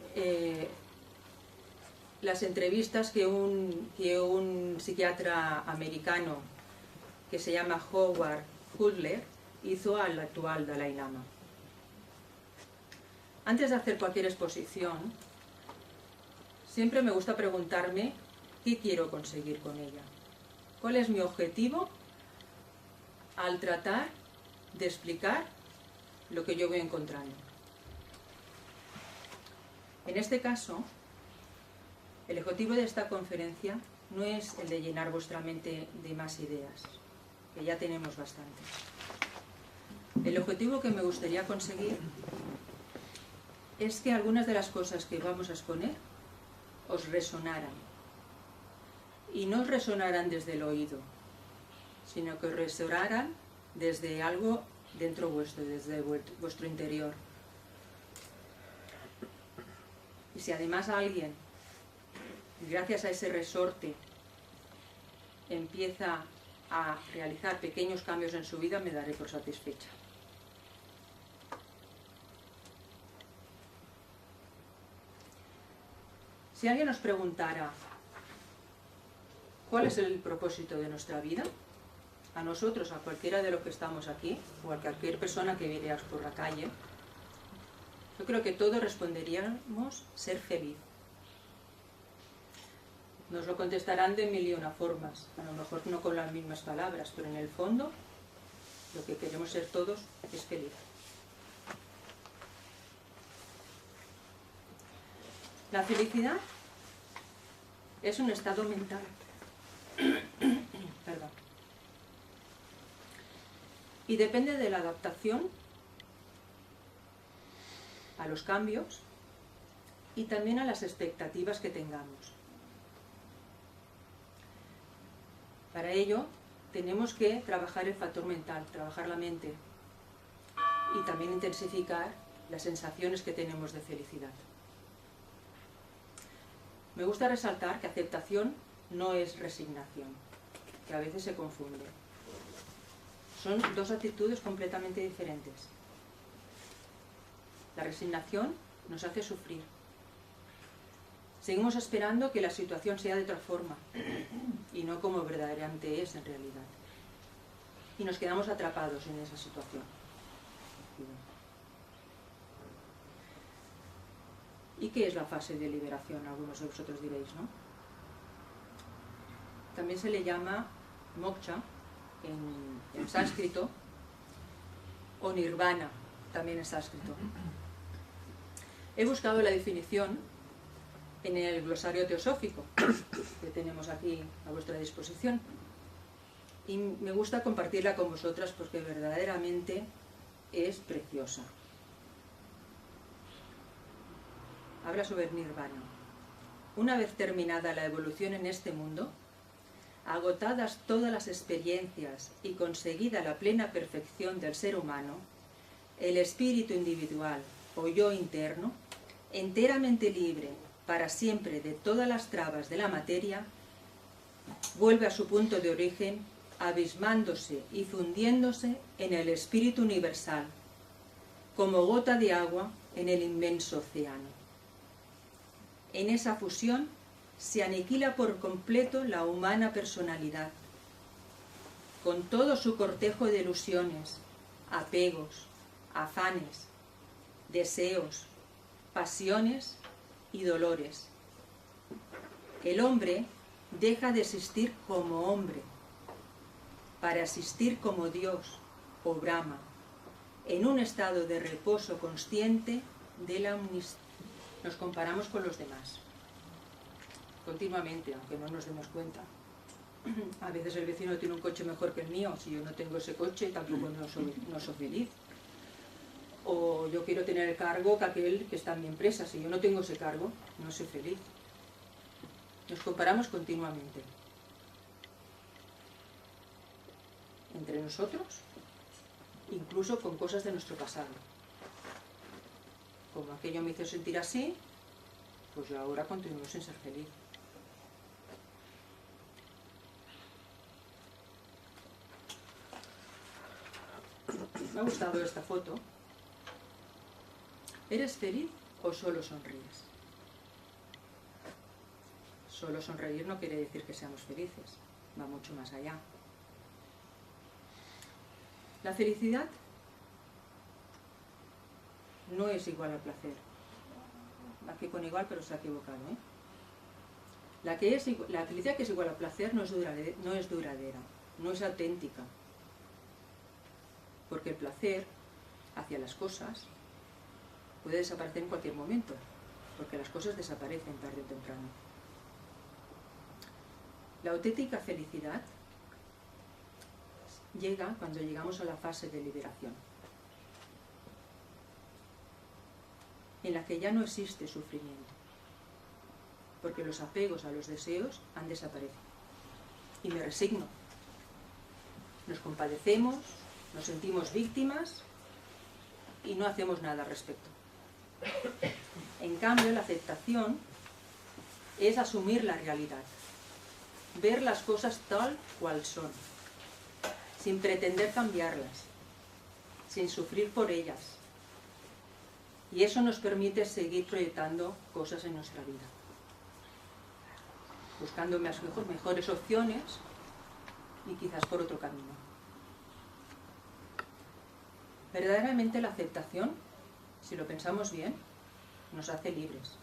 las entrevistas que un psiquiatra americano que se llama Howard Hudler hizo al actual Dalai Lama. Antes de hacer cualquier exposición, siempre me gusta preguntarme qué quiero conseguir con ella. ¿Cuál es mi objetivo al tratar de explicar lo que yo voy encontrando? En este caso, el objetivo de esta conferencia no es el de llenar vuestra mente de más ideas, que ya tenemos bastantes. El objetivo que me gustaría conseguir es que algunas de las cosas que vamos a exponer os resonaran. Y no os resonaran desde el oído, sino que os resonaran desde algo dentro vuestro, desde vuestro interior. Y si además alguien, gracias a ese resorte, empieza a realizar pequeños cambios en su vida, me daré por satisfecha. Si alguien nos preguntara cuál es el propósito de nuestra vida, a nosotros, a cualquiera de los que estamos aquí, o a cualquier persona que vieras por la calle, yo creo que todos responderíamos ser feliz. Nos lo contestarán de mil y una formas, a lo mejor no con las mismas palabras, pero en el fondo lo que queremos ser todos es feliz. La felicidad es un estado mental. Perdón. Y depende de la adaptación a los cambios y también a las expectativas que tengamos. Para ello tenemos que trabajar el factor mental, trabajar la mente y también intensificar las sensaciones que tenemos de felicidad. Me gusta resaltar que aceptación no es resignación, que a veces se confunde. Son dos actitudes completamente diferentes. La resignación nos hace sufrir. Seguimos esperando que la situación sea de otra forma y no como verdaderamente es en realidad. Y nos quedamos atrapados en esa situación. ¿Y qué es la fase de liberación? Algunos de vosotros diréis, ¿no? También se le llama moksha en sánscrito, o nirvana también en sánscrito. He buscado la definición en el glosario teosófico que tenemos aquí a vuestra disposición y me gusta compartirla con vosotras porque verdaderamente es preciosa. Habla sobre nirvana. Una vez terminada la evolución en este mundo, agotadas todas las experiencias y conseguida la plena perfección del ser humano, el espíritu individual o yo interno, enteramente libre para siempre de todas las trabas de la materia, vuelve a su punto de origen, abismándose y fundiéndose en el espíritu universal, como gota de agua en el inmenso océano. En esa fusión se aniquila por completo la humana personalidad, con todo su cortejo de ilusiones, apegos, afanes, deseos, pasiones y dolores. El hombre deja de existir como hombre para existir como Dios o Brahma, en un estado de reposo consciente de la omnisciencia. Nos comparamos con los demás, continuamente, aunque no nos demos cuenta. A veces el vecino tiene un coche mejor que el mío, si yo no tengo ese coche tampoco no soy feliz. O yo quiero tener el cargo que aquel que está en mi empresa, si yo no tengo ese cargo, no soy feliz. Nos comparamos continuamente. Entre nosotros, incluso con cosas de nuestro pasado. Como aquello me hizo sentir así, pues yo ahora continúo sin ser feliz. Me ha gustado esta foto. ¿Eres feliz o solo sonríes? Solo sonreír no quiere decir que seamos felices, va mucho más allá. La felicidad no es igual al placer. Aquí pone igual, pero se ha equivocado, ¿eh? La felicidad que es igual al placer no es duradera, no es auténtica. Porque el placer hacia las cosas puede desaparecer en cualquier momento, porque las cosas desaparecen tarde o temprano. La auténtica felicidad llega cuando llegamos a la fase de liberación, en la que ya no existe sufrimiento. porque los apegos a los deseos han desaparecido. Y me resigno. Nos compadecemos, nos sentimos víctimas y no hacemos nada al respecto. En cambio, la aceptación es asumir la realidad, ver las cosas tal cual son, sin pretender cambiarlas, sin sufrir por ellas. Y eso nos permite seguir proyectando cosas en nuestra vida, buscando mejores opciones y quizás por otro camino. Verdaderamente la aceptación, si lo pensamos bien, nos hace libres.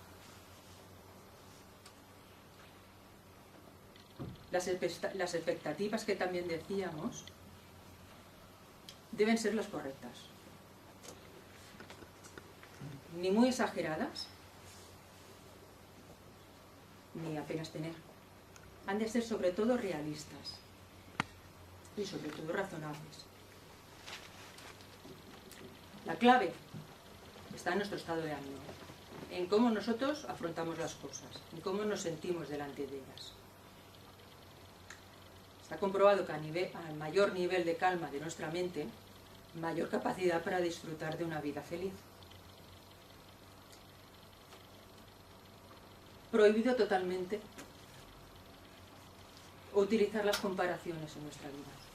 Las expectativas que también decíamos deben ser las correctas. Ni muy exageradas, ni apenas tener. Han de ser sobre todo realistas y sobre todo razonables. La clave está en nuestro estado de ánimo, en cómo nosotros afrontamos las cosas, en cómo nos sentimos delante de ellas. Está comprobado que al mayor nivel de calma de nuestra mente, mayor capacidad para disfrutar de una vida feliz. Prohibido totalmente utilizar las comparaciones en nuestra vida.